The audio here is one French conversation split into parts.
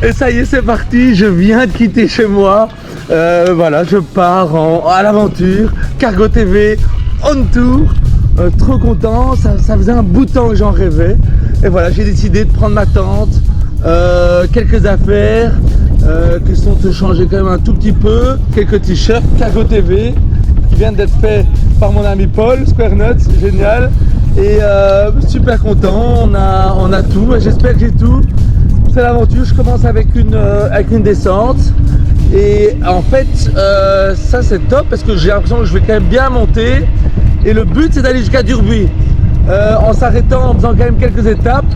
Et ça y est, c'est parti, je viens de quitter chez moi. Voilà, je pars à l'aventure. Cargo TV, on tour. Trop content, ça faisait un bout de temps que j'en rêvais. Et voilà, j'ai décidé de prendre ma tente, quelques affaires qui sont changées quand même un tout petit peu. Quelques t-shirts, Cargo TV, qui viennent d'être faits par mon ami Paul, Square Nuts, génial. Et super content, on a tout, j'espère que j'ai tout. C'est l'aventure, je commence avec une descente. Et en fait, ça c'est top parce que j'ai l'impression que je vais quand même bien monter. Et le but c'est d'aller jusqu'à Durbuy. En s'arrêtant, en faisant quand même quelques étapes,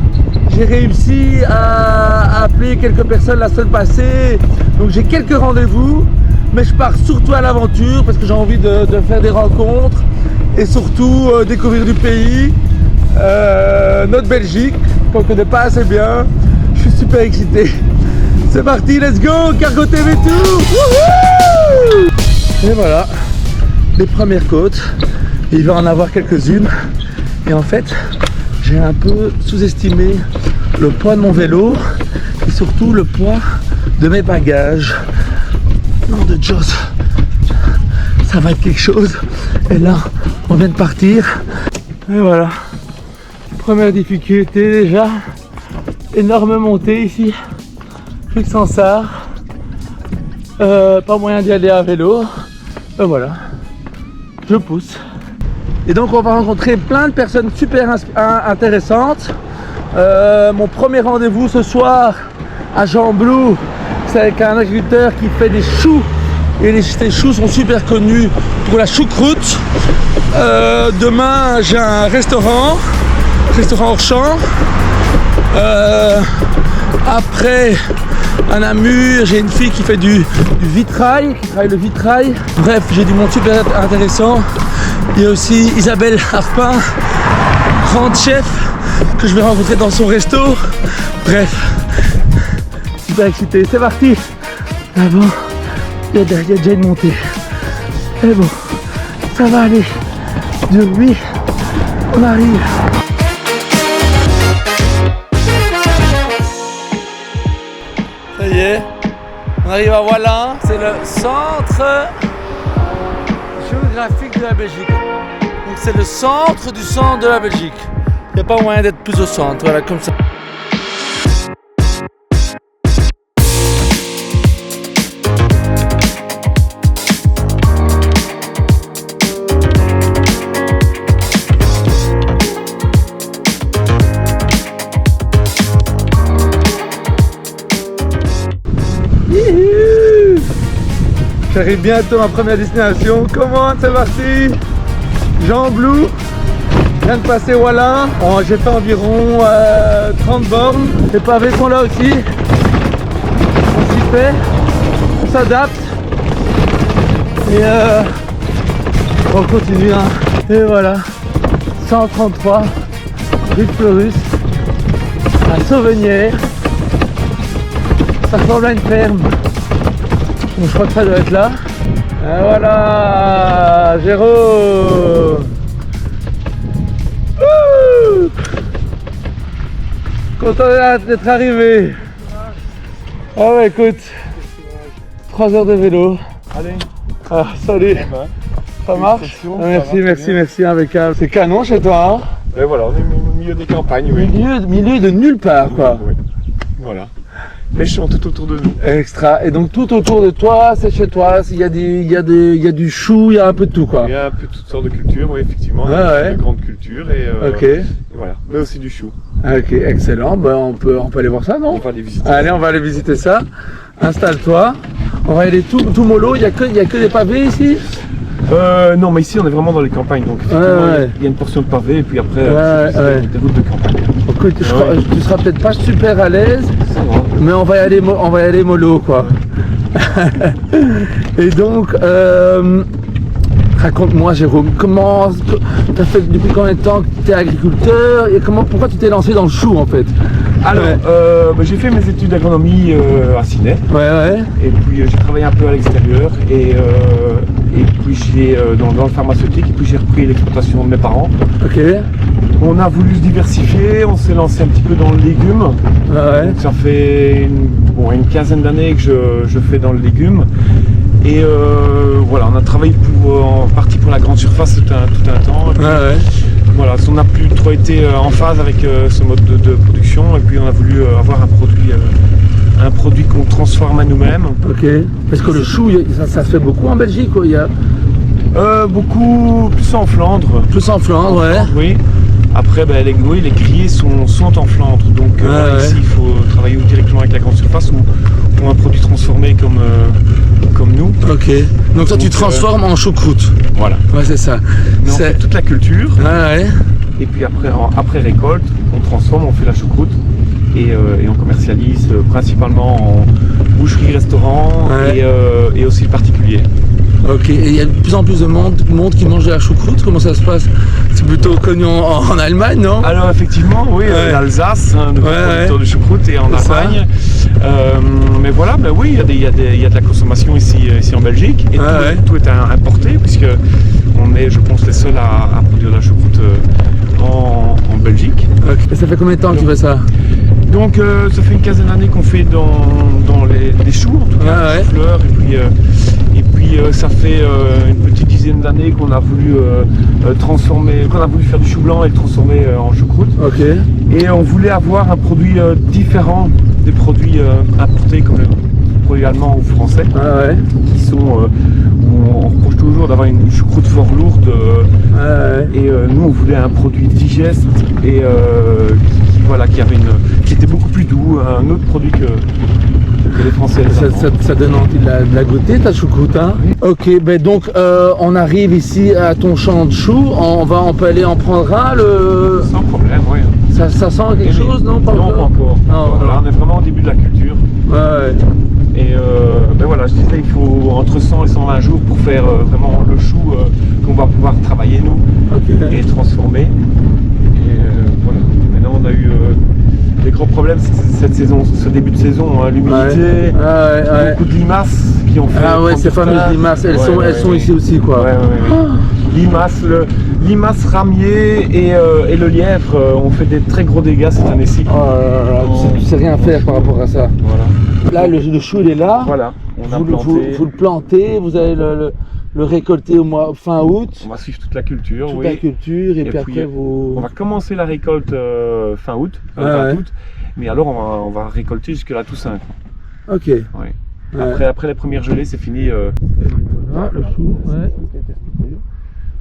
j'ai réussi à appeler quelques personnes la semaine passée. Donc j'ai quelques rendez-vous, mais je pars surtout à l'aventure parce que j'ai envie de faire des rencontres et surtout découvrir du pays, notre Belgique, qu'on ne connaît pas assez bien. Je suis super excité. C'est parti, let's go, Cargo TV Tour. Wouhou! Et voilà, les premières côtes. Il va en avoir quelques-unes. Et en fait, j'ai un peu sous-estimé le poids de mon vélo et surtout le poids de mes bagages. Nom de Joss, ça va être quelque chose. Et là, on vient de partir. Et voilà, première difficulté déjà. Énorme montée ici. Plus que sans ça. Pas moyen d'y aller à vélo. Et voilà, je pousse. Et donc on va rencontrer plein de personnes super intéressantes. Mon premier rendez-vous ce soir à Jean-Blou, c'est avec un agriculteur qui fait des choux. Et ces choux sont super connus pour la choucroute. Demain j'ai un restaurant hors champ. Après à Namur, j'ai une fille qui fait du vitrail, qui travaille le vitrail. Bref, j'ai du monde super intéressant. Il y a aussi Isabelle Harpin, grande chef, que je vais rencontrer dans son resto. Bref, super excité, c'est parti. Ah bon, il y a déjà une montée. Et bon, ça va aller. Durbuy, on arrive. Ça y est, on arrive à Wallin, c'est le centre géographique de la Belgique. Donc c'est le centre du centre de la Belgique. Il n'y a pas moyen d'être plus au centre, voilà, comme ça. J'arrive bientôt à ma première destination. Comment c'est parti? Jean-Blou. Je viens de passer Wallin. J'ai fait environ 30 bornes. Les pavés sont là aussi. On s'y fait. On s'adapte. Et on continue. Hein. Et voilà. 133 rue de Fleurus. À Sauvenière. Ça ressemble à une ferme. Donc je crois que ça doit être là. Et voilà, Jérôme. Content d'être arrivé. Ah ouais, écoute, 3 heures de vélo. Allez. Ah, salut. Ça marche? Ah, merci, impeccable. C'est canon chez toi, hein? Et voilà, on est au milieu des campagnes, oui. Milieu de nulle part, quoi. Oui. Voilà. Les champs tout autour de nous. Extra. Et donc tout autour de toi, c'est chez toi, il y a du chou, il y a un peu de tout, quoi. Il y a un peu toutes sortes de cultures, oui, effectivement. Ah, ouais. Une grande culture et, et voilà. Mais aussi du chou. Ok, excellent. Ben, on peut aller voir ça, non? On va aller visiter. Allez, on va aller visiter ça. Installe-toi. On va aller tout mollo. Il y a que des pavés ici? Non, mais ici on est vraiment dans les campagnes, donc effectivement, il y a une portion de pavé et puis après des routes de campagne. Écoute, tu seras peut-être pas super à l'aise, mais on va y aller mollo, quoi. Et donc Raconte-moi Jérôme, t'as fait depuis combien de temps que tu es agriculteur et pourquoi tu t'es lancé dans le chou en fait? Alors, j'ai fait mes études d'agronomie à Ciney. Ouais. Et puis j'ai travaillé un peu à l'extérieur et puis j'ai dans le pharmaceutique et puis j'ai repris l'exploitation de mes parents. Ok. On a voulu se diversifier, on s'est lancé un petit peu dans le légume. Ouais. Donc, ça fait une quinzaine d'années que je fais dans le légume. Et voilà, on a travaillé en partie pour la grande surface tout un temps. Et puis, voilà, on n'a plus trop été en phase avec ce mode de production et puis on a voulu avoir un produit qu'on transforme à nous-mêmes. Ok. Parce que le chou, ça se fait beaucoup en Belgique, quoi. Beaucoup plus en Flandre. Plus en Flandre, ouais. Oui. Après, les criers sont en Flandre. Donc ici, il faut travailler directement avec la grande surface ou un produit transformé comme nous. Ok. Donc toi, tu transformes en choucroute. Voilà. Ouais, c'est ça. On fait toute la culture. Ouais. Et puis après récolte, on transforme, on fait la choucroute. Et on commercialise principalement en boucherie, restaurant et aussi le particulier. Ok, et il y a de plus en plus de monde qui mange de la choucroute, comment ça se passe? C'est plutôt connu en Allemagne, non? Alors effectivement, oui, en Alsace, de producteurs de choucroute et en Allemagne. Mais voilà, oui, il y a de la consommation ici en Belgique et tout est importé puisque on est, je pense, les seuls à produire de la choucroute en Belgique. Et ça fait combien de temps que tu fais ça? Donc ça fait une quinzaine d'années qu'on fait dans les choux, en tout cas, les fleurs, et puis ça fait une petite dizaine d'années qu'on a voulu faire du chou blanc et le transformer en choucroute. Et on voulait avoir un produit différent des produits importés comme les produits allemands ou français, qui sont on reproche toujours d'avoir une choucroute fort lourde. Et nous on voulait un produit digeste et qui était beaucoup plus doux, un autre produit que les Français. Ça donne envie de la goûter, ta choucroute, hein? Ok, donc on arrive ici à ton champ de choux, on peut aller en prendre un, Sans problème, oui. Ça sent quelque chose, non? Non, pas encore. Voilà, on est vraiment au début de la culture. Et voilà, je disais, il faut entre 100 et 120 jours pour faire vraiment le chou qu'on va pouvoir travailler nous et transformer. Et voilà. Maintenant on a eu des gros problèmes cette saison, ce début de saison, l'humidité, beaucoup de limaces qui ont fait. Ces fameuses limaces, elles sont ici aussi, quoi. Limaces, ramiers et le lièvre ont fait des très gros dégâts cette année-ci. Tu sais rien faire par rapport à ça. Voilà. Là, le chou il est là. Voilà. Vous le plantez, vous allez le récolter fin août. On va suivre toute la culture, la culture, et puis après vous... On va commencer la récolte fin août, 20 août, mais alors on va récolter jusque la Toussaint. Ok. Après les premières gelées, c'est fini. Voilà, le chou,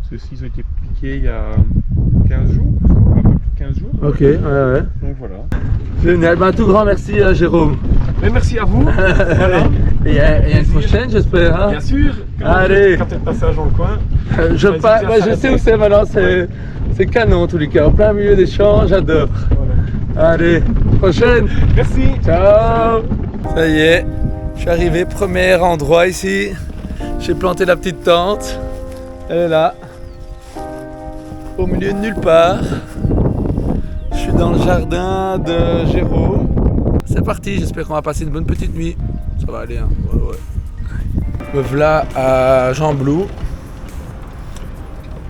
Ceux-ci ont été piqués il y a 15 jours, un peu plus de 15 jours. Ok, Donc voilà. Génial, un tout grand merci Jérôme. Mais merci à vous. Voilà. Et à une prochaine, j'espère. Hein? Bien sûr. Allez. Quand tu es de passage dans le coin. Je sais où c'est maintenant, c'est canon en tous les cas, en plein milieu des champs, j'adore. Voilà. Allez, prochaine. Merci. Ciao. Ça y est, je suis arrivé, premier endroit ici. J'ai planté la petite tente. Elle est là, au milieu de nulle part. Je suis dans le jardin de Jérôme. C'est parti, j'espère qu'on va passer une bonne petite nuit. Ça va aller, hein. Me voilà à Jean Blou.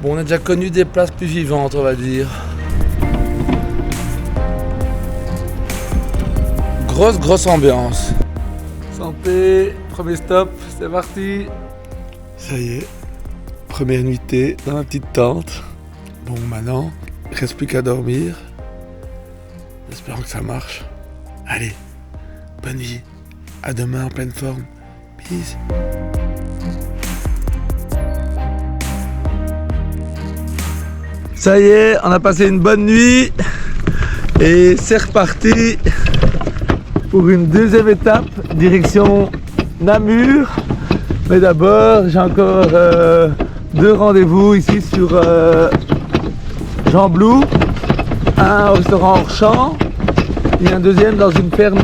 Bon, on a déjà connu des places plus vivantes, on va dire. Grosse ambiance. Santé, premier stop, c'est parti. Ça y est, première nuitée dans ma petite tente. Bon, maintenant, il ne reste plus qu'à dormir. J'espère que ça marche. Allez, bonne nuit. À demain en pleine forme. Peace. Ça y est, on a passé une bonne nuit. Et c'est reparti pour une deuxième étape, direction Namur. Mais d'abord, j'ai encore 2 rendez-vous ici sur Jean Blou. Un au restaurant hors champ et un deuxième dans une ferme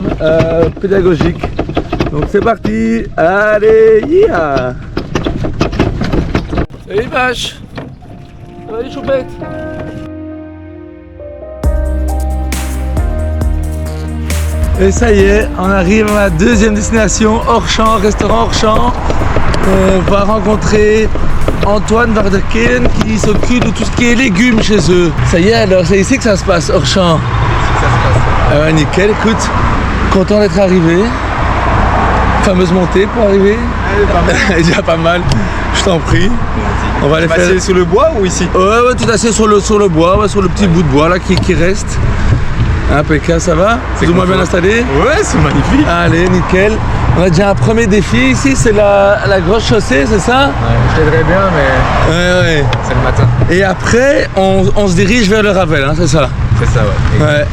pédagogique. Donc c'est parti, allez, yeah. Et les vaches. Ça va les choupettes? Et ça y est, on arrive à la deuxième destination, Orchamps, restaurant Orchamps. On va rencontrer Antoine Varderkeen qui s'occupe de tout ce qui est légumes chez eux. Ça y est, alors c'est ici que ça se passe, Orchamps. C'est ici que ça se passe. Ah ouais, nickel, écoute, content d'être arrivé. Fameuse montée pour arriver. Elle est déjà pas mal, je t'en prie. On va aller faire sur le bois ou ici? Ouais, tout assis sur le bois, ouais, sur le petit bout de bois là qui reste. Impeccable, ça va? Plus ou moins bien installé? Ouais, c'est magnifique. Allez, nickel. On a déjà un premier défi ici, c'est la grosse chaussée, c'est ça? Ouais, je t'aiderais bien, mais Ouais. c'est le matin. Et après, on se dirige vers le Ravel, hein, c'est ça? C'est ça, ouais. Ouais.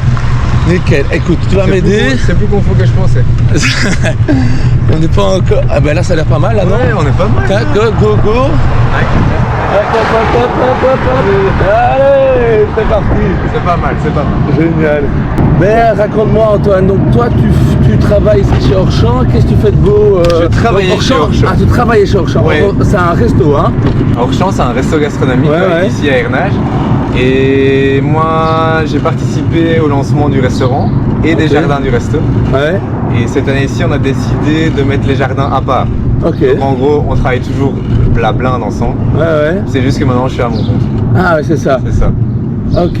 Nickel. Écoute, tu vas m'aider. C'est plus confort que je pensais. On n'est pas encore... Ah ben là, ça a l'air pas mal, là, non? Ouais, on est pas mal. Tac, go. Ouais. Allez, c'est parti. C'est pas mal. Génial. Ben, raconte-moi Antoine, donc toi tu travailles ici chez Orchamps, qu'est-ce que tu fais de beau Je travaillais chez Orchamps. Ah, tu travaillais chez Orchamps, Ouais. C'est un resto, hein? Orchamps, c'est un resto gastronomique Ouais. ici à Ernage. Et moi, j'ai participé au lancement du restaurant et des Ok. jardins du resto. Ouais. Et cette année-ci, on a décidé de mettre les jardins à part. Ok. Donc, en gros, on travaille toujours la blinde ensemble. Ouais. C'est juste que maintenant, je suis à mon compte. Ah ouais, c'est ça. C'est ça. Ok.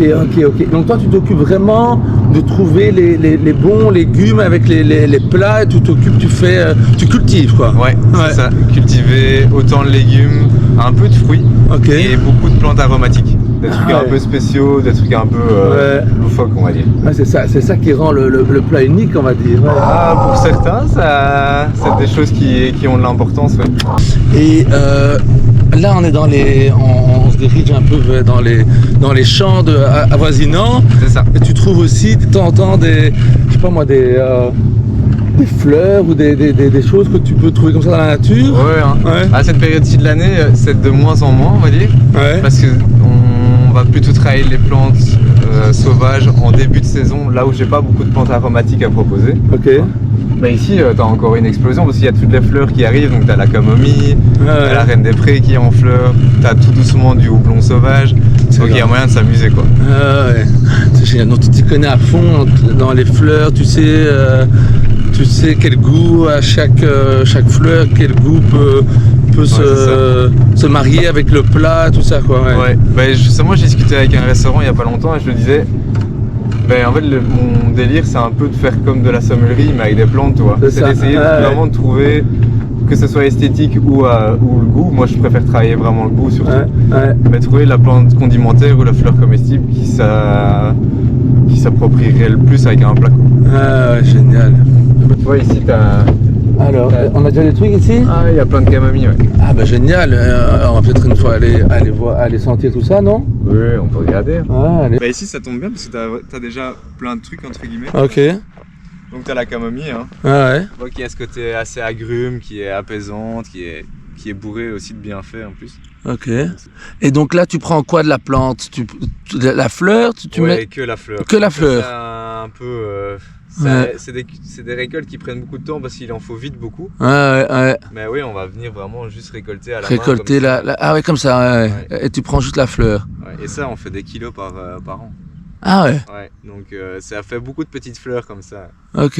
Donc toi tu t'occupes vraiment de trouver les bons légumes avec les plats, et tu t'occupes, tu cultives quoi. Ouais, c'est ça. Cultiver autant de légumes, un peu de fruits Ok. et beaucoup de plantes aromatiques. Des trucs Ah un ouais. peu spéciaux, des trucs un peu loufoques, on va dire. Ouais, c'est ça qui rend le plat unique, on va dire. Ouais. Ah, pour certains, c'est des choses qui ont de l'importance. Ouais. Et là, on est on se dirige un peu dans les champs avoisinants. C'est ça. Et tu trouves aussi de temps en temps des fleurs ou des choses que tu peux trouver comme ça dans la nature. Ouais, hein. Ouais. À cette période-ci de l'année, c'est de moins en moins, on va dire. Ouais. Parce qu'on va plutôt travailler les plantes sauvages en début de saison, là où j'ai pas beaucoup de plantes aromatiques à proposer. Ok. Bah ici, t'as encore une explosion parce qu'il y a toutes les fleurs qui arrivent, donc t'as la camomille, t'as la reine des prés qui est en fleurs, t'as tout doucement du houblon sauvage, donc il y a moyen de s'amuser quoi. Ouais. C'est génial. Donc tu t'y connais à fond dans les fleurs, tu sais quel goût à chaque fleur, quel goût peut se marier avec le plat, tout ça quoi. Ouais. Bah justement, j'ai discuté avec un restaurant il y a pas longtemps et je le disais. Ben en fait, mon délire, c'est un peu de faire comme de la sommellerie, mais avec des plantes, tu vois. C'est d'essayer vraiment de trouver, que ce soit esthétique ou le goût. Moi, je préfère travailler vraiment le goût surtout. Mais trouver la plante condimentaire ou la fleur comestible qui s'approprierait le plus avec un plat. Ah ouais, génial. Tu vois, ici, t'as... Alors, on a déjà des trucs ici? Ah, il y a plein de camomilles, ouais. Ah bah génial, on va peut-être une fois aller sentir tout ça, non? Oui, on peut regarder. Ah, allez. Bah ici, ça tombe bien parce que t'as déjà plein de trucs, entre guillemets. Ok. Donc t'as la camomille, hein. Ah ouais. Tu vois qu'il y a ce côté assez agrume, qui est apaisante, qui est bourré aussi de bienfaits en plus. Ok. Et donc là, tu prends quoi de la plante? La fleur? Tu ouais, mets que la fleur. que la fleur. C'est un peu... c'est des récoltes qui prennent beaucoup de temps parce qu'il en faut vite beaucoup. Ouais. Mais oui, on va venir vraiment juste récolter à la Récolter main. Ah ouais, comme ça, ouais. Ouais. Et tu prends juste la fleur. Ouais, et ça, on fait des kilos par an. Ah ouais. Ouais, donc ça fait beaucoup de petites fleurs comme ça. Ok.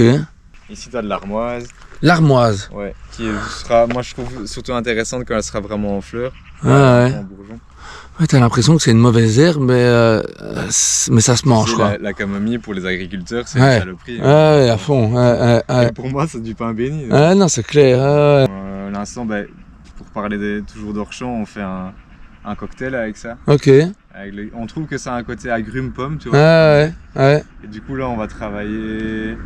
Ici, tu as de l'armoise. L'armoise. Ouais, sera, moi je trouve surtout intéressante quand elle sera vraiment en fleurs. Ah ouais. En bourgeon. Ouais, t'as l'impression que c'est une mauvaise herbe, mais ça se mange, quoi. La camomille pour les agriculteurs, c'est Ouais. une saloperie. Ouais, à fond. Et pour moi, c'est du pain béni. Ah non, c'est clair. Ouais. L'instant, pour parler toujours d'Orchamps, on fait un cocktail avec ça. Ok. On trouve que ça a un côté agrume-pomme, tu vois. Ouais. Et du coup, là, on va travailler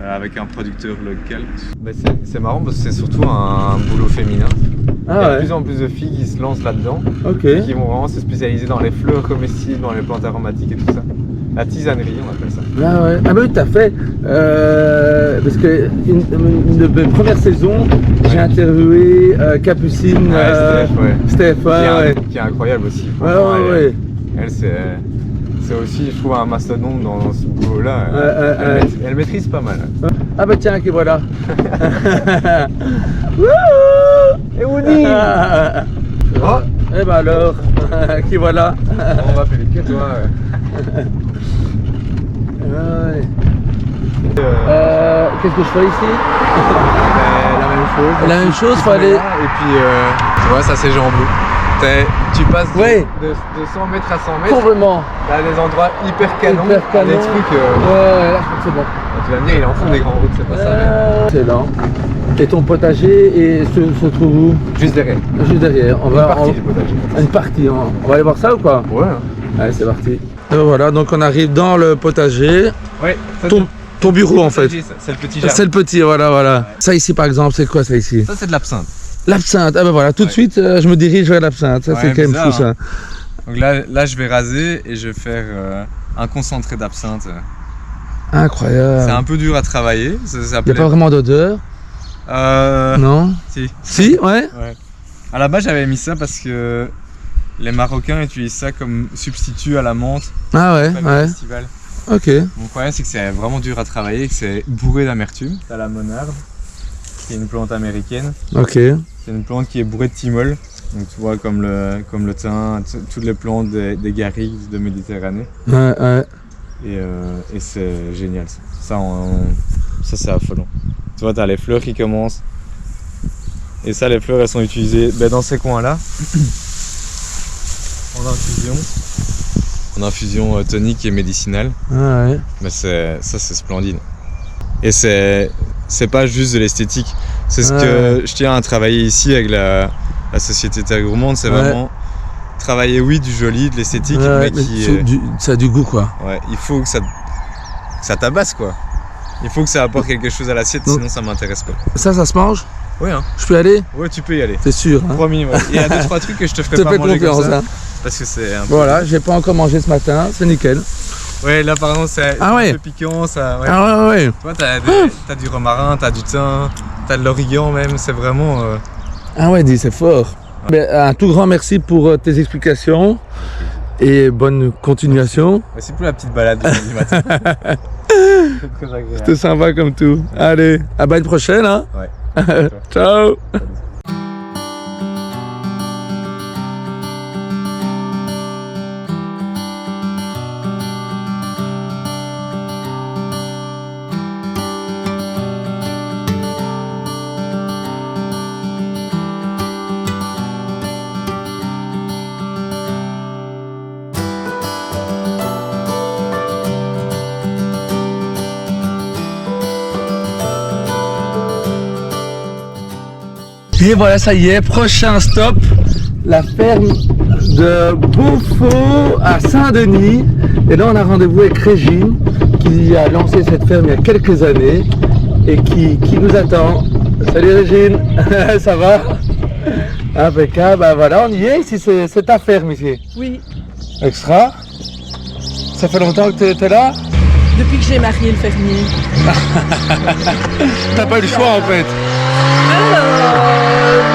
avec un producteur local. C'est marrant parce que c'est surtout un boulot féminin. Il y a de plus en plus de filles qui se lancent là-dedans, Ok. qui vont vraiment se spécialiser dans les fleurs comestibles, dans les plantes aromatiques et tout ça. La tisanerie, on appelle ça. Ah ouais. Ah bah oui, t'as fait. Parce que une de mes premières saisons, j'ai interviewé Capucine. Steph, qui est incroyable aussi. Ouais. Elle, c'est aussi, je trouve, un mastodonte dans ce boulot-là. Elle maîtrise pas mal. Ah bah tiens, ok, voilà. Et Woody. Oh, bah alors, qui voilà. On va plus vite que toi. Ouais. Qu'est-ce que je fais ici? La même chose. La même chose, faut aller. Et puis, tu vois, ça c'est Jean Blou. Tu passes Ouais. de 100 mètres à 100 mètres. Complètement. T'as des endroits hyper canons, Hyper canon. des trucs. Ouais, là je crois que c'est bon. Tu vas me dire, il en fond des grands routes, c'est pas ça. Excellent. Et ton potager se trouve où? Mais... Juste derrière. Juste derrière. On Une va, partie du potager. Une partie. On va aller voir ça ou quoi? Ouais. Allez, c'est parti. Et voilà, donc on arrive dans le potager. Ouais. Ton bureau en fait. C'est le petit jardin. C'est le petit, voilà. Ouais. Ça ici par exemple, c'est quoi ça ici? Ça c'est de l'absinthe. L'absinthe. Ah ben voilà, tout de suite je me dirige vers l'absinthe. Ça Ouais, c'est quand même bizarre, fou ça. hein. Donc là je vais raser et je vais faire un concentré d'absinthe. Incroyable. C'est un peu dur à travailler. Il n'y a pas vraiment d'odeur? Non? Si. Si, ouais. Ouais. À la base j'avais mis ça parce que les Marocains utilisent ça comme substitut à la menthe. Ah ouais, Au ouais. festival. Ok. Mon problème c'est que c'est vraiment dur à travailler et que c'est bourré d'amertume. T'as la monarde, qui est une plante américaine. Ok. C'est une plante qui est bourrée de thymol. Donc tu vois comme le thym, toutes les plantes des garrigues de Méditerranée. Ouais, ouais. Et c'est génial ça. Ça c'est affolant. Tu vois, t'as les fleurs qui commencent. Et ça, les fleurs elles sont utilisées dans ces coins-là. En infusion tonique et médicinale. Ah ouais. Mais ça c'est splendide. Et c'est pas juste de l'esthétique. C'est ce que je tiens à travailler ici avec la société Terre Gourmande. C'est vraiment travailler, oui, du joli, de l'esthétique, mais ça a du goût quoi. Ouais, il faut que ça tabasse quoi. Il faut que ça apporte quelque chose à l'assiette, sinon ça m'intéresse pas. Ça se mange? Oui, hein. Je peux y aller? Ouais, tu peux y aller. C'est sûr. Hein. Promis, ouais. Il y a 2-3 trucs que je te ferai Je te pas fais manger confiance, comme ça. hein. Parce que c'est un peu... Voilà, j'ai pas encore mangé ce matin, c'est nickel. Ouais, là par exemple c'est un peu piquant, ça. Ouais. Ah ouais. Tu vois, t'as du romarin, t'as du thym, t'as de l'origan même, c'est vraiment. Ah ouais, dis, c'est fort. Ouais. Un tout grand merci pour tes explications et bonne continuation. Merci pour la petite balade du matin. C'est très agréable. C'était sympa comme tout. Allez, à une prochaine, hein. Ouais. Ciao. Et voilà, ça y est, prochain stop, la ferme de Beaufort à Saint-Denis. Et là, on a rendez-vous avec Régine, qui a lancé cette ferme il y a quelques années et qui nous attend. Salut Régine, ça va? Impeccable, bah voilà, on y est, ici, c'est ta ferme ici. Oui. Extra. Ça fait longtemps que tu es là? Depuis que j'ai marié le fermier. T'as pas eu le choix en fait?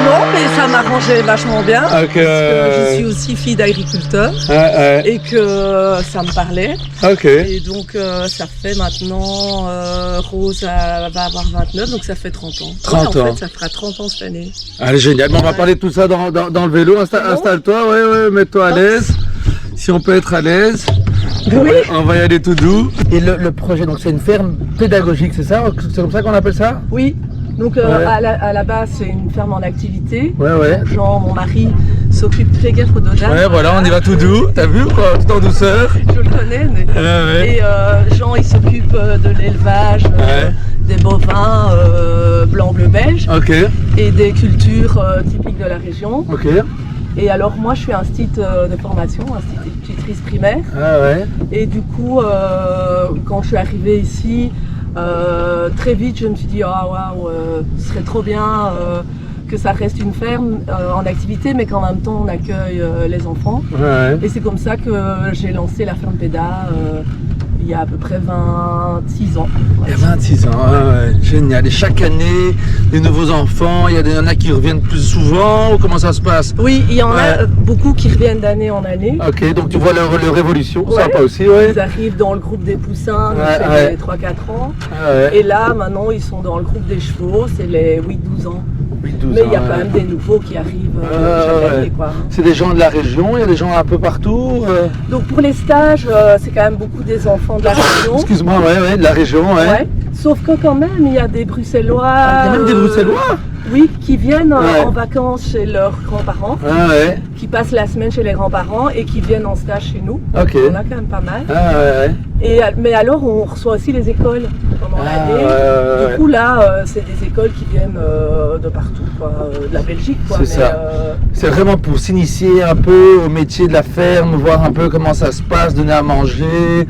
Non, mais ça m'arrangeait vachement bien. Okay. Parce que je suis aussi fille d'agriculteur et que ça me parlait. Ok. Et donc ça fait maintenant, Rose va avoir 29, donc ça fait 30 ans. 30 ouais, ans. En fait, ça fera 30 ans cette année. Allez, génial. Bon, on va parler de tout ça dans le vélo. Installe-toi, ouais, mets-toi à l'aise. Si on peut être à l'aise. Oui. On va y aller tout doux. Et le projet, donc c'est une ferme pédagogique, c'est ça? C'est comme ça qu'on appelle ça? Oui. Donc à la base, c'est une ferme en activité. Ouais. Jean, mon mari, s'occupe très gaffe aux dodanes. Ouais, voilà, on y va tout doux. T'as vu quoi? Tout en douceur. Je le connais. Mais... Ouais. Et Jean, il s'occupe de l'élevage, des bovins blanc, bleu, belge. Ok. Et des cultures typiques de la région. Ok. Et alors moi, je suis institut de formation, institutrice primaire. Ah ouais. Et du coup, quand je suis arrivée ici, très vite, je me suis dit, ah waouh, ce serait trop bien que ça reste une ferme en activité, mais qu'en même temps, on accueille les enfants. Ouais. Et c'est comme ça que j'ai lancé la ferme Péda il y a à peu près 26 ans. Il y a 26 ans, ouais. Génial. Et chaque année, des nouveaux enfants, il y en a qui reviennent plus souvent, ou comment ça se passe? Oui, il y en a beaucoup qui reviennent d'année en année. Ok, donc tu vois leur évolution, Ouais. sympa aussi, ouais. Ils arrivent dans le groupe des poussins, donc c'est les 3-4 ans. Ouais. Et là, maintenant, ils sont dans le groupe des chevaux, c'est les 8-12 ans. 12 Mais ans, il y a quand même des nouveaux qui arrivent chaque année, quoi. C'est des gens de la région, il y a des gens un peu partout. Donc pour les stages, c'est quand même beaucoup des enfants de la région. Excuse-moi, ouais, de la région, ouais. Ouais. Sauf que quand même, il y a des Bruxellois. Ah, il y a même des Bruxellois. Oui, qui viennent en vacances chez leurs grands-parents, qui passent la semaine chez les grands-parents et qui viennent en stage chez nous. Ok. On a quand même pas mal. Et, mais alors, on reçoit aussi les écoles pendant l'année. Du coup, là, c'est des écoles qui viennent de partout, quoi, de la Belgique. C'est ça. C'est vraiment pour s'initier un peu au métier de la ferme, voir un peu comment ça se passe, donner à manger,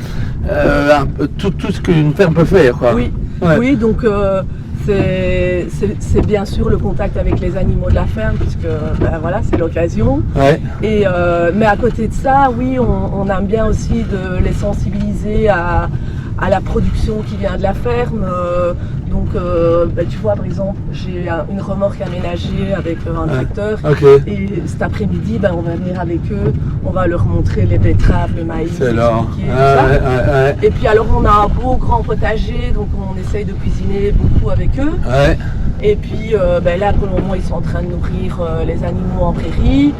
tout ce qu'une ferme peut faire, quoi. Oui, oui, donc c'est bien sûr le contact avec les animaux de la ferme, puisque voilà, c'est l'occasion. Et mais à côté de ça, oui, on aime bien aussi de les sensibiliser à la production qui vient de la ferme. Donc tu vois, par exemple, j'ai une remorque aménagée avec un tracteur. Et cet après-midi, on va venir avec eux, on va leur montrer les betteraves, le maïs, c'est là. Et puis alors on a un beau grand potager, donc on essaye de cuisiner beaucoup avec eux. Et puis là pour le moment ils sont en train de nourrir les animaux en prairie.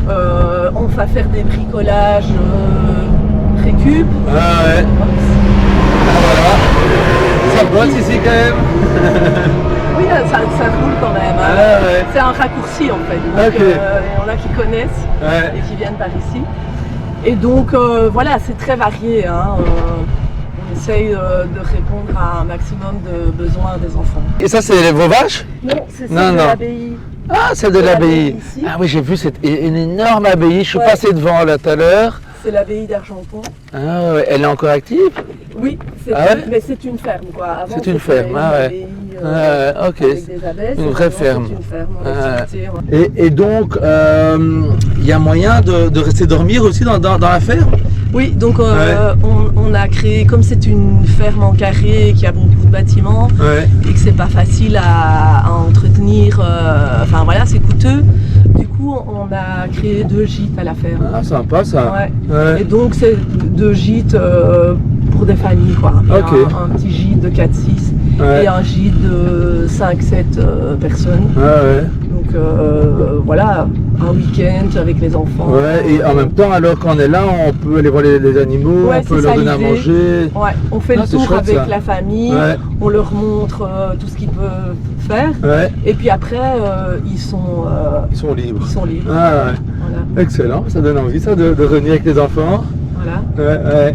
On va faire des bricolages récup. Voilà. Ça bosse ici quand même. Oui, ça roule quand même. C'est un raccourci en fait. Donc, il y en a qui connaissent et qui viennent par ici. Et donc voilà, c'est très varié. On essaye de répondre à un maximum de besoins des enfants. Et ça, c'est vos vaches? Non, c'est celle de l'abbaye. Ah, celle de l'abbaye. Ah oui, j'ai vu une énorme abbaye. Je suis passé devant là tout à l'heure. C'est l'abbaye d'Argenton. Ah ouais, elle est encore active? Oui, mais c'est une ferme quoi. C'est une ferme, ok. Avec des abeilles, une vraie ferme. C'est une ferme. Et donc, il y a moyen de rester dormir aussi dans la ferme? Oui, donc on a créé, comme c'est une ferme en carré, qu'il y a beaucoup de bâtiments et que c'est pas facile à entretenir, enfin voilà, c'est coûteux. Du coup, on a créé 2 gîtes à la ferme. Ah, sympa ça. Et donc, c'est 2 gîtes pour des familles, quoi. Un petit gîte de 4-6 et un gîte de 5-7 personnes. Donc, voilà, un week-end avec les enfants. Et en même temps, alors qu'on est là, on peut aller voir les animaux, on peut leur donner à manger. On fait le tour avec la famille, on leur montre tout ce qu'ils peuvent faire. Et puis après, ils sont libres. Ils sont libres. Voilà. Excellent, ça donne envie ça de revenir avec les enfants. Voilà.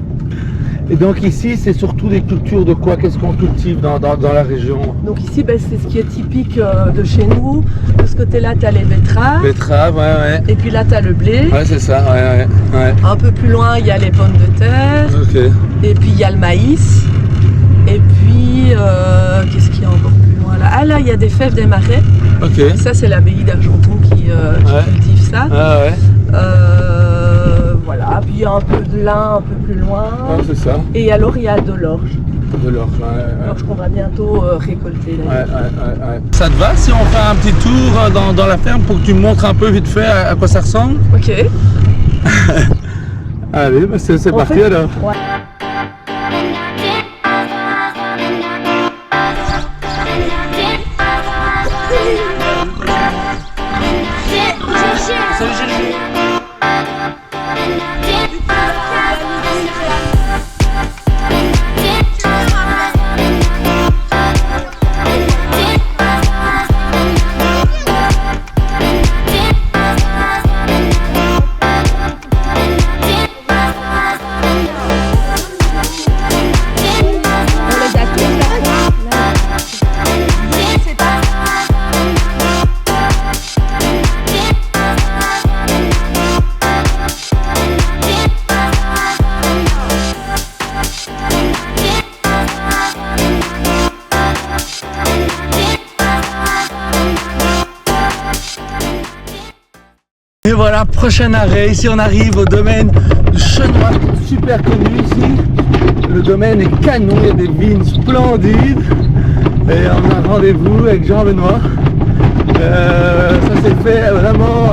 Et donc ici, c'est surtout des cultures de quoi? Qu'est-ce qu'on cultive dans la région? Donc ici, c'est ce qui est typique de chez nous. De ce côté-là, tu as les betteraves. Et puis là, tu as le blé. C'est ça, Un peu plus loin, il y a les pommes de terre. Et puis, il y a le maïs. Et puis, qu'est-ce qu'il y a encore plus loin là? Ah là, il y a des fèves des marais. Ça, c'est l'abbaye d'Argenton qui cultive ça. Voilà, puis il y a un peu de lin un peu plus loin. C'est ça. Et alors il y a de l'orge. De l'orge, L'orge qu'on va bientôt récolter. Ça te va si on fait un petit tour dans la ferme pour que tu me montres un peu vite fait à quoi ça ressemble? Ok. Allez, c'est parti alors. Et voilà, prochain arrêt. Ici, on arrive au domaine du Chenois, super connu ici. Le domaine est canon, il y a des vignes splendides. Et on a rendez-vous avec Jean-Benoît. Ça s'est fait vraiment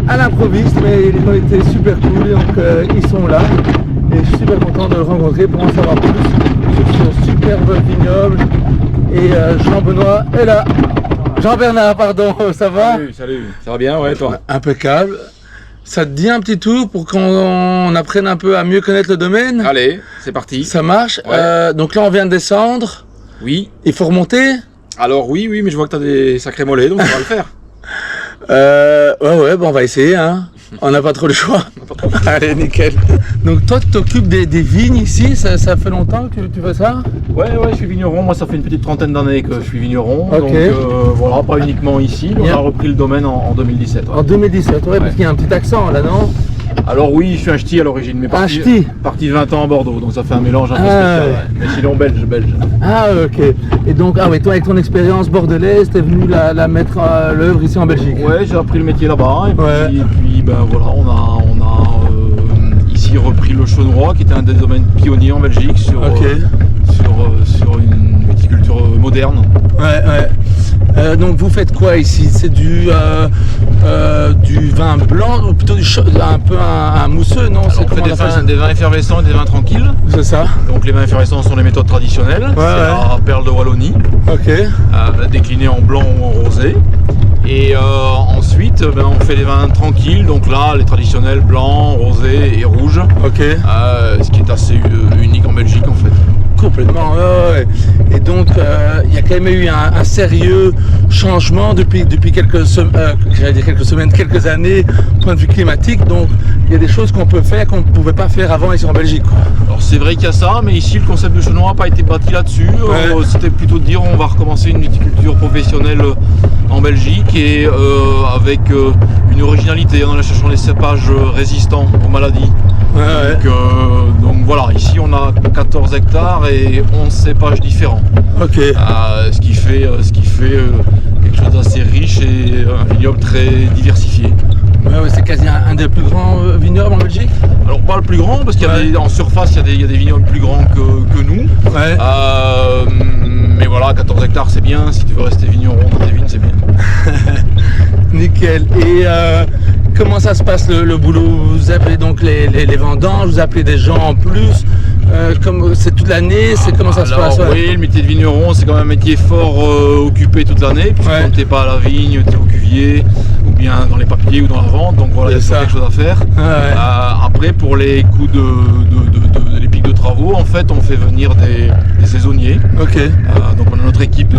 à l'improviste, mais ils ont été super cool. Donc, ils sont là. Et je suis super content de le rencontrer pour en savoir plus sur ce superbe vignoble. Et Jean-Benoît est là. Jean-Bernard, pardon, ça va? Salut, ça va bien, ouais, toi? Impeccable. Ça te dit un petit tour pour qu'on apprenne un peu à mieux connaître le domaine? Allez, c'est parti. Ça marche. Ouais. Donc là, on vient de descendre. Oui. Il faut remonter? Alors oui, mais je vois que t'as des sacrés mollets, donc on va le faire. Ouais, bon, on va essayer, hein. On n'a pas trop le choix. Allez, nickel. Donc toi, tu t'occupes des vignes ici, ça fait longtemps que tu fais ça? Ouais, je suis vigneron, moi ça fait une petite trentaine d'années que je suis vigneron. Ok. Donc voilà, pas uniquement ici, on a repris le domaine en 2017. Ouais. En 2017, ouais, parce qu'il y a un petit accent là, non? Alors oui, je suis un ch'ti à l'origine, mais parti de 20 ans à Bordeaux, donc ça fait un mélange un peu spécial. Ouais. Mais sinon belge. Ah ok. Et donc, toi avec ton expérience bordelaise, t'es venu la mettre à l'œuvre ici en Belgique? Ouais, j'ai appris le métier là-bas, et puis ben voilà, on a ici repris le Chaunois, qui était un des domaines pionniers en Belgique sur une viticulture moderne. Ouais. Donc vous faites quoi ici? C'est du vin blanc ou plutôt un peu un mousseux, non? Alors, on fait des vins effervescents et des vins tranquilles. C'est ça. Donc les vins effervescents sont les méthodes traditionnelles. C'est la perle de Wallonie. Ok. Déclinée en blanc ou en rosé. Et ensuite, on fait des vins tranquilles. Donc là, les traditionnels blancs, rosés et rouges. Ok. Ce qui est assez unique en Belgique en fait. Complètement, ouais. Et donc, il y a quand même eu un sérieux changement depuis quelques semaines, quelques années, point de vue climatique. Donc, il y a des choses qu'on peut faire qu'on ne pouvait pas faire avant ici en Belgique, quoi. Alors, c'est vrai qu'il y a ça, mais ici, le concept de Chaunois n'a pas été bâti là-dessus. C'était plutôt de dire on va recommencer une viticulture professionnelle en Belgique et avec une originalité en allant cherchant les cépages résistants aux maladies. Donc voilà, ici on a 14 hectares et 11 cépages différents. Ok. Ce qui fait quelque chose d'assez riche et un vignoble très diversifié. C'est quasi un des plus grands vignobles en Belgique. Alors pas le plus grand parce qu'il y a en surface il y a des vignobles plus grands que nous. Mais voilà, 14 hectares c'est bien, si tu veux rester vigneron dans tes vignes c'est bien. Nickel. Et comment ça se passe le boulot? Vous appelez donc les vendanges, vous appelez des gens en plus, comme c'est toute l'année, comment ça se passe? Oui, le métier de vigneron c'est quand même un métier fort occupé toute l'année, puisque quand tu n'es pas à la vigne, tu es au cuvier, ou bien dans les papiers ou dans la vente, donc voilà, il y a toujours quelque chose à faire. Après pour les coûts les pics de travaux, en fait on fait venir des saisonniers. Ok. Donc on a notre équipe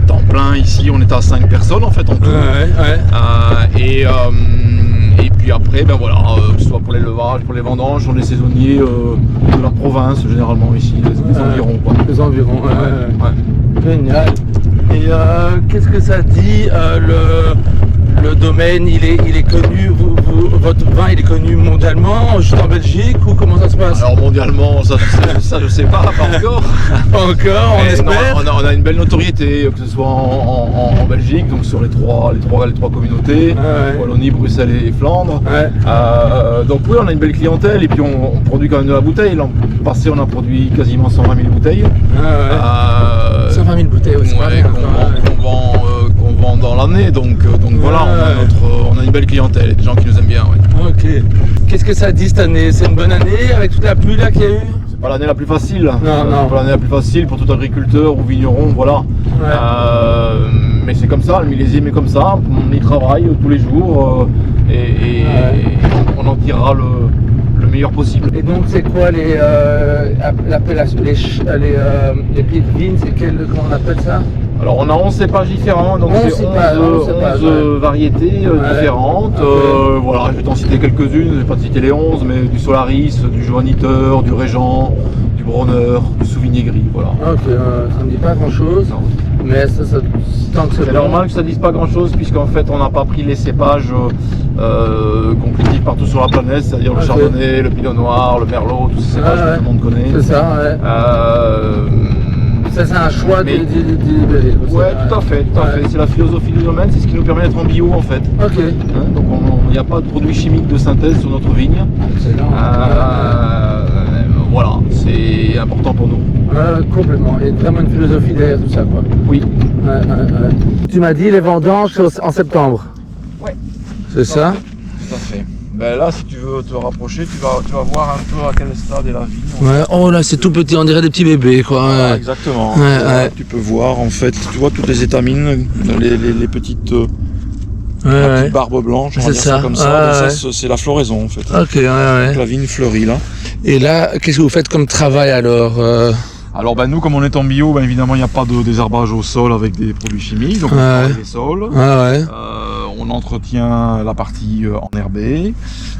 temps plein ici, on est à 5 personnes en fait en tout. Et puis après, que ce soit pour l'élevage, pour les vendanges, on est saisonniers de la province généralement ici, les environs quoi. Les environs, Génial. Et qu'est-ce que ça dit le domaine, il est connu, votre vin il est connu mondialement, juste en Belgique, ou comment ça se passe? Alors mondialement, ça je sais pas encore. Pas encore, on espère. On a une belle notoriété, que ce soit en Belgique, donc sur les trois communautés, Wallonie, Bruxelles et Flandre. Donc oui, on a une belle clientèle et puis on produit quand même de la bouteille. L'an passé, on a produit quasiment 120 000 bouteilles. 120 000 bouteilles, aussi. Qu'on vend dans l'année, donc voilà, on a une belle clientèle et des gens qui nous aiment bien. Ok. Qu'est-ce que ça dit cette année? C'est une bonne année avec toute la pluie là qu'il y a eu? C'est pas l'année la plus facile. Non. C'est pas l'année la plus facile pour tout agriculteur ou vigneron, voilà. Mais c'est comme ça, le millésime est comme ça, on y travaille tous les jours et on en tirera le meilleur possible. Et donc c'est quoi l'appellation, les pieds de vigne, c'est comment on appelle ça? Alors on a 11 cépages différents, donc c'est 11 variétés différentes. Voilà, je vais t'en citer quelques-unes, je ne vais pas te citer les 11, mais du Solaris, du Johanniter, du Régent, du Bronner, du Sauvigné gris, voilà. Ok, ça ne me dit pas grand-chose, mais tant que c'est normal que ça ne dise pas grand-chose, puisqu'en fait on n'a pas pris les cépages qu'on critique partout sur la planète, c'est-à-dire le Chardonnay, le Pinot Noir, le Merlot, tous ces cépages que tout le monde connaît. C'est ça, ça c'est un choix de libérer. Ouais, tout à fait. C'est la philosophie du domaine, c'est ce qui nous permet d'être en bio en fait. Ok. Donc il n'y a pas de produits chimiques de synthèse sur notre vigne. Excellent. Voilà, c'est important pour nous. Complètement. Il y a vraiment une philosophie derrière tout ça, quoi. Oui. Tu m'as dit les vendanges en septembre. Ouais. C'est ça? Tout à fait. Ben là, si tu veux te rapprocher, tu vas voir un peu à quel stade est la vigne Ouais, oh là c'est tout petit, on dirait des petits bébés quoi. Voilà, Ouais. exactement. Ouais, Là, ouais. tu peux voir en fait, tu vois toutes les étamines, les petites, Ouais, la ouais. petite barbe blanche, on va C'est dire ça. ça comme ça. Ouais, Donc ouais. ça, c'est la floraison en fait. Ok, ouais, ouais. Donc, la vigne fleurit là. Et là, qu'est-ce que vous faites comme travail alors Alors nous comme on est en bio, évidemment il n'y a pas de désherbage au sol avec des produits chimiques, donc on Ouais. travaille les sols. Ah ouais. On entretient la partie enherbée.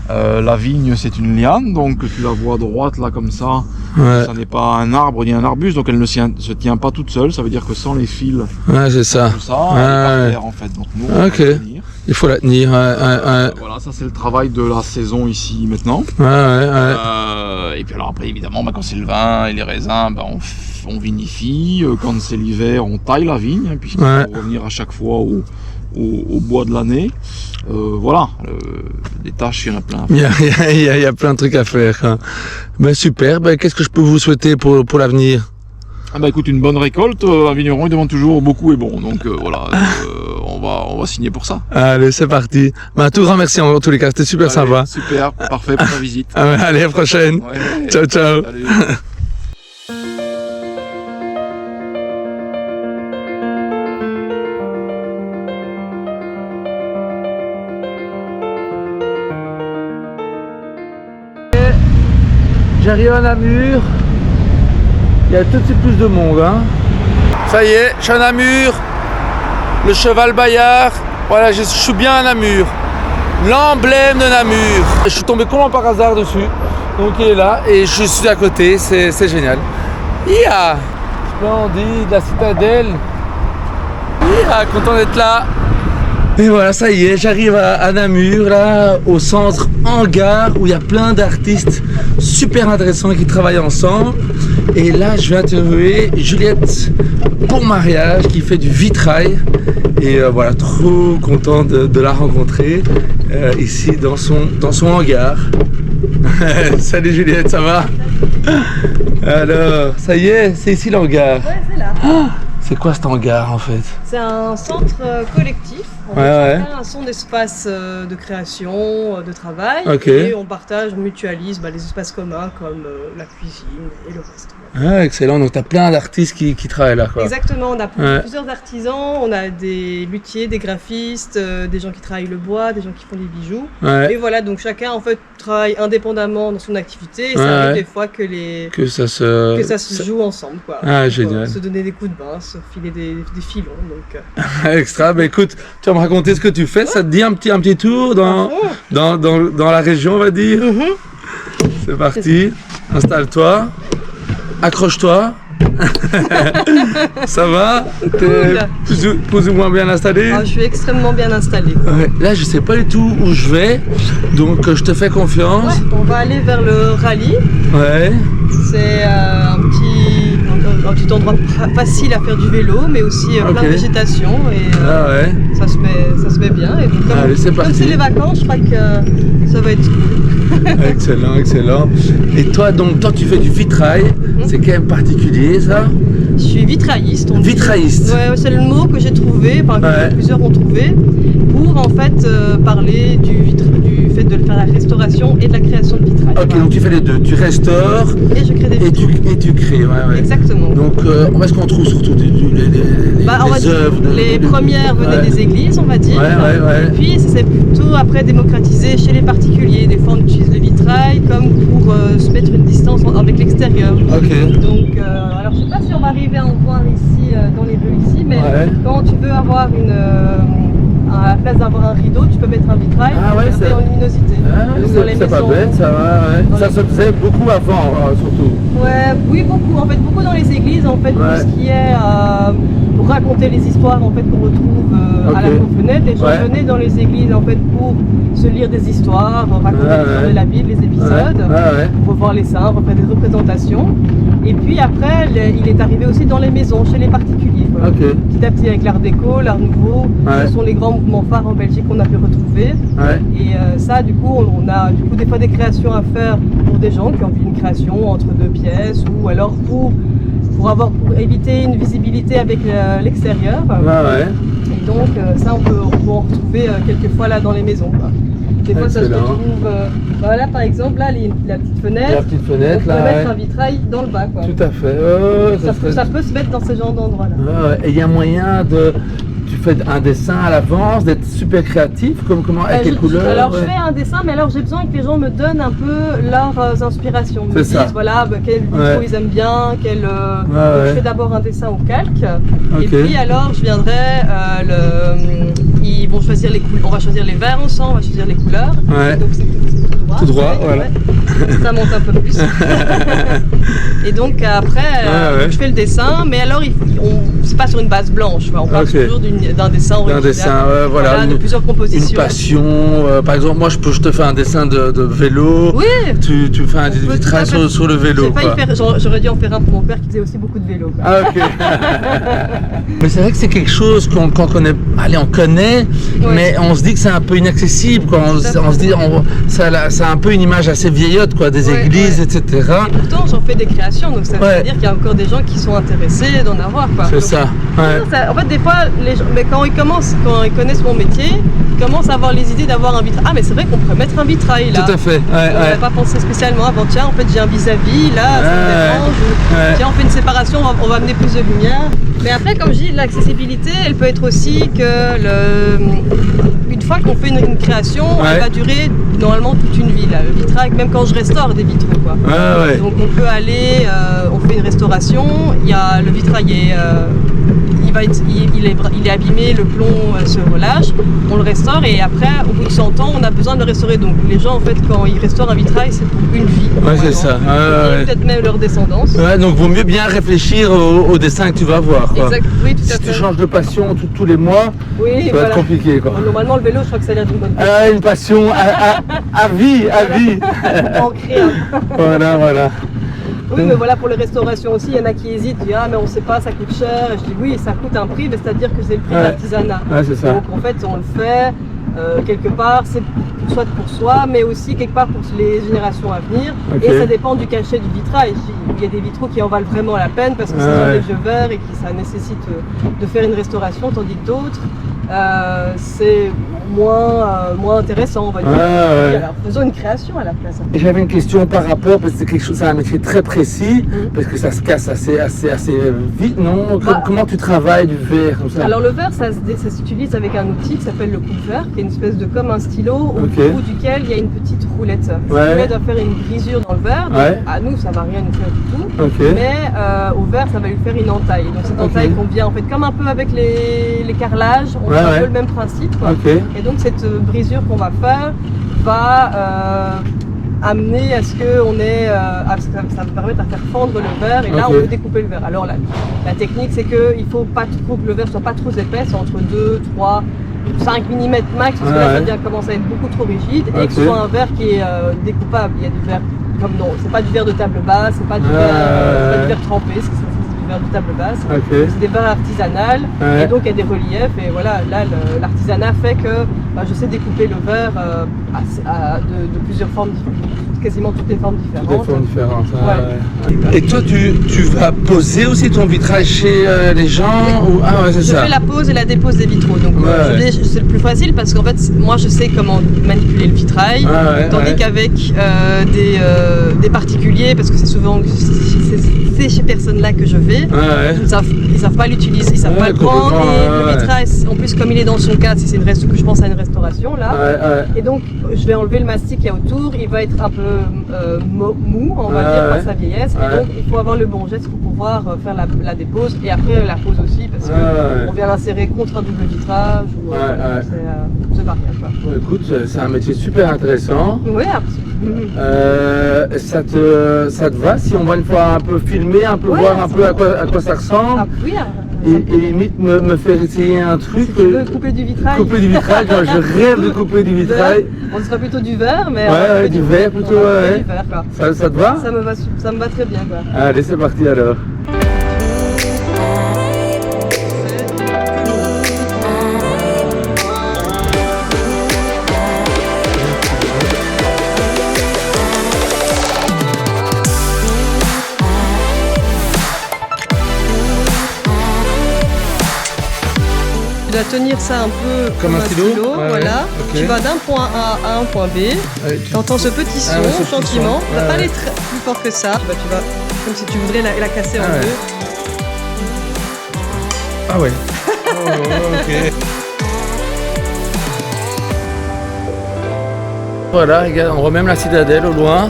La vigne c'est une liane, donc tu la vois droite là comme ça. Ouais, Ça n'est pas un arbre ni un arbuste, donc elle ne se tient pas toute seule. Ça veut dire que sans les fils, ouais c'est ça. tout ça, elle est par terre en fait. Donc nous, on Ok. va la tenir. Il faut la tenir. Ouais, Voilà, ça c'est le travail de la saison ici maintenant. ouais. Et puis alors après évidemment, quand c'est le vin et les raisins, on vinifie. Quand c'est l'hiver, on taille la vigne, hein, puisqu'il Ouais. faut revenir à chaque fois au bois de l'année. Voilà, des tâches, il y en a plein. Il y a plein de trucs à faire. Hein. Ben super, qu'est-ce que je peux vous souhaiter pour l'avenir? Écoute, une bonne récolte, un vigneron il demande toujours beaucoup et bon, donc voilà, on va signer pour ça. Allez, c'est parti. Un tout grand merci en tous les cas, c'était super Allez, sympa. Super, parfait pour la visite. Allez, à la prochaine. Ouais. Ciao, ciao. Salut. J'arrive à Namur. Il y a tout de suite plus de monde. Hein. Ça y est, je suis à Namur. Le cheval Bayard. Voilà, je suis bien à Namur. L'emblème de Namur. Je suis tombé complètement par hasard dessus. Donc il est là et je suis à côté. C'est génial. Ia splendide, la citadelle. Ia, content d'être là. Et voilà, ça y est, j'arrive à Namur, là, au centre hangar, où il y a plein d'artistes super intéressants qui travaillent ensemble. Et là, je vais interviewer Juliette pour mariage, qui fait du vitrail. Et voilà, trop content de la rencontrer ici dans son hangar. Salut Juliette, ça va? Alors, ça y est, c'est ici l'hangar. Ouais, c'est là. C'est quoi cet hangar en fait? C'est un centre collectif. On chacun a son espace de création, de travail. Ok. Et on partage, on mutualise les espaces communs comme la cuisine et le reste. Ah, excellent, donc tu as plein d'artistes qui travaillent là quoi. Exactement, on a Ouais. plusieurs artisans, on a des luthiers, des graphistes, des gens qui travaillent le bois, des gens qui font des bijoux. Ouais. Et voilà, donc chacun en fait travaille indépendamment dans son activité et Ouais, ça arrive ouais. des fois que Que ça se joue ensemble quoi. Ah, Pour, génial. se donner des coups de bain, se filer des filons. Donc, Extra, écoute, tu vas me raconter ce que tu fais, ça te dit un petit tour dans la région on va dire. C'est parti, installe-toi, accroche-toi. Ça va? T'es plus ou moins bien installé? je suis extrêmement bien installée. Ouais, là je sais pas du tout où je vais, donc je te fais confiance. Ouais, on va aller vers le rallye. Ouais. C'est un petit endroit facile à faire du vélo, mais aussi plein Ok. de végétation et Ah ouais. ça se met bien. Et donc, Allez, c'est comme parti. c'est les vacances, je crois que ça va être cool. Excellent, excellent. Et toi tu fais du vitrail, c'est quand même particulier ça? Je suis vitrailliste. on dit. Vitrailliste. Ouais, c'est le mot que j'ai trouvé, que Ouais. plusieurs ont trouvé, pour en fait parler du fait de faire la restauration et de la création de vitrail. Ok, Voilà. donc tu fais les deux, tu restaures Et je crée des et vitraux. tu crées, ouais. Exactement. Donc où est-ce qu'on trouve surtout On va les dire œuvres les premières venaient Ouais. des églises, on va dire. Ouais. Et puis ça s'est plutôt après démocratisé chez les particuliers. Des fois on utilise le vitrail comme pour se mettre une distance avec l'extérieur. Ok. Donc alors je sais pas si on va arriver à en voir ici dans les rues ici, mais Ouais. quand tu veux avoir à la place d'avoir un rideau, tu peux mettre un vitrail Ah pour ouais, garder c'est- en luminosité. Donc, dans les c'est pas maisons- bête ça, ouais. dans Ça les- se faisait beaucoup avant surtout. Ouais, oui, beaucoup. En fait, beaucoup dans les églises, en fait, Ouais. tout ce qui est pour raconter les histoires en fait qu'on retrouve à la Ok. confenette. Les gens Ouais. venaient dans les églises en fait pour se lire des histoires, raconter Ouais, l'histoire ouais. de la Bible, les épisodes, Ouais. revoir les saints, refaire des représentations. Et puis après, il est arrivé aussi dans les maisons, chez les particuliers. Voilà. Ok. Petit à petit avec l'art déco, l'art nouveau, Ouais. ce sont les grands mouvements phares en Belgique qu'on a pu retrouver. Ouais. Et ça, du coup, on a du coup des fois des créations à faire pour des gens qui ont envie d'une création entre deux pièces ou alors pour éviter une visibilité avec l'extérieur. Ouais. Et donc ça, on peut en retrouver quelques fois là dans les maisons. Quoi. Des fois, ça se Excellent. retrouve. Voilà, par exemple, là, la petite fenêtre. La petite fenêtre, on peut là, mettre ouais. un vitrail dans le bas, quoi. Tout à fait. Ça peut se mettre dans ce genre d'endroit-là. Et il y a moyen de... Tu fais un dessin à l'avance, d'être super créatif, comment, avec quelles couleurs? Alors je fais un dessin, mais alors j'ai besoin que les gens me donnent un peu leurs inspirations. Me C'est ça. disent voilà quel vitraux ils aiment bien, donc je fais d'abord un dessin au calque, et puis alors je viendrai, ils vont choisir les couleurs, on va choisir les verres ensemble, on va choisir les couleurs. Ouais. Donc c'est tout droit. Tout droit, voilà. Ouais. Ça monte un peu plus. Et donc après, je fais le dessin, mais alors c'est pas sur une base blanche, on part toujours d'un dessin original. D'un dessin, voilà, de plusieurs compositions. Une passion, par exemple, moi je te fais un dessin de vélo. Oui. Tu fais un vitrail sur le vélo. J'aurais dû en faire un pour mon père qui faisait aussi beaucoup de vélo. Ah ok. Mais c'est vrai que c'est quelque chose qu'on connaît, on connaît, mais on se dit que c'est un peu inaccessible, quoi. On se dit, ça a un peu une image assez vieillotte, quoi, des églises, etc. Et pourtant j'en fais des créations, donc ça veut dire qu'il y a encore des gens qui sont intéressés d'en avoir, quoi. C'est ça. En fait, des fois, les gens, mais quand ils connaissent mon métier, ils commencent à avoir les idées d'avoir un vitrail. Ah, mais c'est vrai qu'on pourrait mettre un vitrail là. Tout à fait. On n'avait pas pensé spécialement avant. Tiens, en fait, j'ai un vis-à-vis là, ça me dérange. Tiens, on fait une séparation, on va amener plus de lumière. Mais après, comme je dis, l'accessibilité, elle peut être aussi que une fois qu'on fait une création, elle va durer normalement toute une vie. Là. Le vitrail, même quand je restaure des vitraux, quoi. Donc on peut aller, on fait une restauration. Il y a le vitrail il est abîmé, le plomb se relâche, on le restaure et après, au bout de 100 ans, on a besoin de le restaurer. Donc les gens, en fait, quand ils restaurent un vitrail, c'est pour une vie. C'est ça. Peut-être même leur descendance. Donc vaut mieux bien réfléchir au dessin que tu vas voir, quoi. Exact, oui, tout à fait. Si tu changes de passion tous les mois, ça va être compliqué, quoi. Normalement, le vélo, je crois que ça a l'air d'une bonne passion. Une passion à vie. Ancrée. Voilà. Oui, mais voilà, pour les restaurations aussi, il y en a qui hésitent, disent ah mais on sait pas, ça coûte cher. Et je dis oui, ça coûte un prix, mais c'est-à-dire que c'est le prix de l'artisanat. C'est ça. Donc en fait, on le fait quelque part, c'est soit pour soi, mais aussi quelque part pour les générations à venir. Et ça dépend du cachet du vitrail. Il y a des vitraux qui en valent vraiment la peine parce que c'est dans des vieux verres et que ça nécessite de faire une restauration, tandis que d'autres, c'est moins intéressant, on va dire. Alors, faisons une création à la place. Et j'avais une question par rapport, parce que c'est un métier très précis, parce que ça se casse assez vite, non? Comment tu travailles du verre comme ça? Alors le verre, ça s'utilise avec un outil qui s'appelle le coupe-verre, qui est une espèce de comme un stylo, au bout duquel il y a une petite roulette. Cette roulette doit faire une brisure dans le verre, donc à nous ça va rien nous faire du tout, mais au verre ça va lui faire une entaille. Donc cette entaille qu'on vient en fait comme un peu avec les carrelages, on fait un peu le même principe. Quoi. Et donc cette brisure qu'on va faire va amener à ce que ça va permettre à faire fendre le verre et là on peut découper le verre. Alors la technique c'est qu'il faut pas trop que le verre soit pas trop épais, c'est entre 2, 3, 5 mm max parce que là ça devient commence à être beaucoup trop rigide et que ce soit un verre qui est découpable. Il y a du verre comme non, c'est pas du verre de table basse, c'est pas du verre trempé, c'est du verre de table basse, c'est des verres artisanales et donc il y a des reliefs et voilà, là l'artisanat fait que je sais découper le verre de plusieurs formes différentes. Quasiment toutes les formes différentes. Et toi, tu vas poser aussi ton vitrail chez les gens ou... Je fais la pose et la dépose des vitraux. Donc c'est le plus facile parce qu'en fait, moi je sais comment manipuler le vitrail, tandis qu'avec des particuliers, parce que c'est souvent c'est chez personnes-là que je vais, ils savent pas l'utiliser, ils savent pas le prendre. Et le vitrail, en plus comme il est dans son cadre, je pense à une restauration là, et donc je vais enlever le mastic qu'il y a autour, il va être un peu mou, on va dire, par sa vieillesse, et donc il faut avoir le bon geste pour pouvoir faire la dépose et après la pose aussi parce qu'on vient l'insérer contre un double vitrage ou c'est variable. Écoute, c'est un métier super intéressant. Oui, absolument. Ça te va si on va une fois un peu filmer, un peu voir un peu à quoi ça ressemble? Et limite me faire essayer un truc. Si tu veux couper du vitrail. Couper du vitrail, quand je rêve de couper du vitrail. On sera plutôt du verre, mais. Du verre plutôt, Ça te va? Ça me va très bien, quoi. Allez, c'est parti alors. tenir ça un peu comme un stylo, voilà. Ouais, okay. Tu vas d'un point A à un point B. Tu entends ce petit son gentiment. Tu vas pas aller plus fort que ça. Bah, tu vas comme si tu voulais la casser en deux. Ah ouais. Ok. Voilà, regarde, on voit même la citadelle au loin.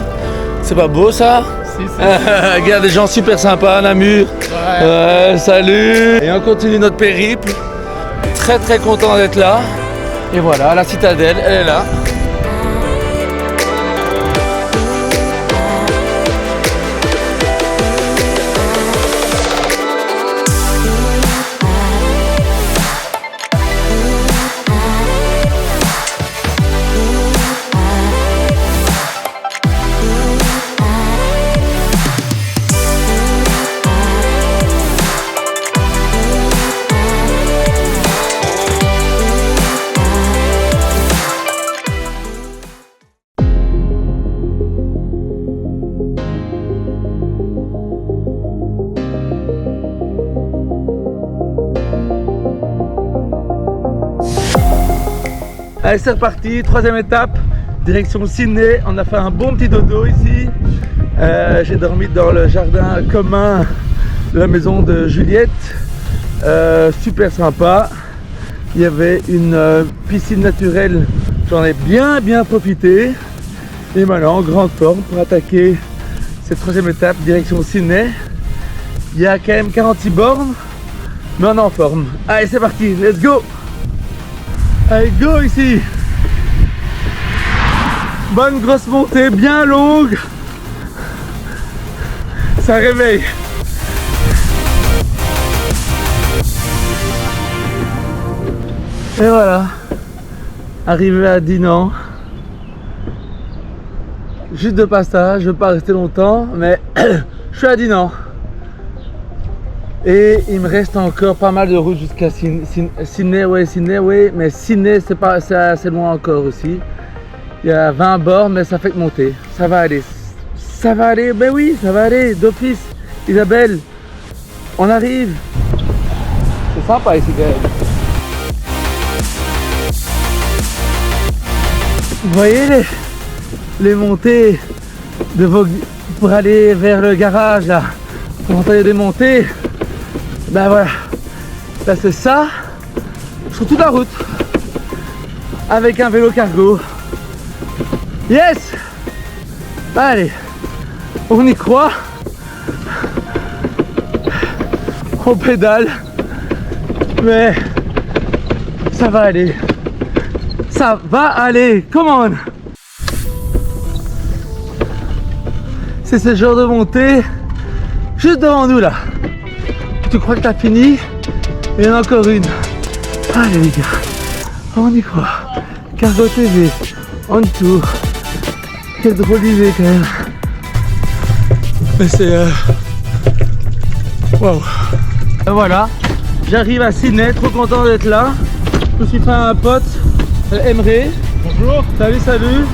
C'est pas beau ça? Si, regarde, des gens super sympas, Namur. Ouais. Salut. Et on continue notre périple. Très très content d'être là. Et voilà, la citadelle, elle est là. Allez, c'est reparti, troisième étape, direction Sydney. On a fait un bon petit dodo ici. J'ai dormi dans le jardin commun de la maison de Juliette. Super sympa. Il y avait une piscine naturelle. J'en ai bien profité. Et maintenant, en grande forme pour attaquer cette troisième étape, direction Sydney. Il y a quand même 46 bornes, mais on est en forme. Allez, c'est parti, let's go! Allez, go ici! Bonne grosse montée, bien longue. Ça réveille. Et voilà, arrivé à Dinan. Juste de passage, je ne vais pas rester longtemps, mais je suis à Dinan. Et il me reste encore pas mal de route jusqu'à Sydney, ouais, mais Sydney c'est assez loin encore aussi. Il y a 20 bornes, mais ça fait que monter. Ça va aller. Ça va aller, ben oui, ça va aller, d'office. Isabelle, on arrive. C'est sympa ici quand même. Vous voyez les montées pour aller vers le garage là, pour monter des montées. Ben voilà, là c'est ça, sur toute la route, avec un vélo cargo. Yes! Allez, on y croit, on pédale, mais ça va aller, ça va aller, come on! C'est ce genre de montée, juste devant nous là. Tu crois que t'as fini? Et il y en a encore une. Allez les gars, on y croit. Cargo TV, on tour. Quelle drôle d'idée quand même. Mais c'est... Waouh. Voilà, j'arrive à Sydney, trop content d'être là. Je me suis fait un pote, Emre. Bonjour. Salut, salut.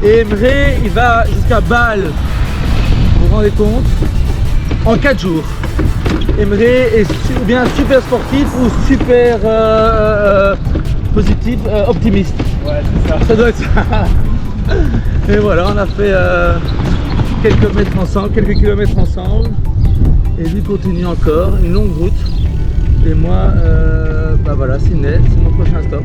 Et Emre, il va jusqu'à Bâle. Vous vous rendez compte? En 4 jours. Emre est bien super sportif ou super positif, optimiste. Ouais, c'est ça. Ça doit être ça. Et voilà, on a fait quelques mètres ensemble, quelques kilomètres ensemble. Et lui continue encore, une longue route. Et moi, bah voilà, Sydney, c'est mon prochain stop.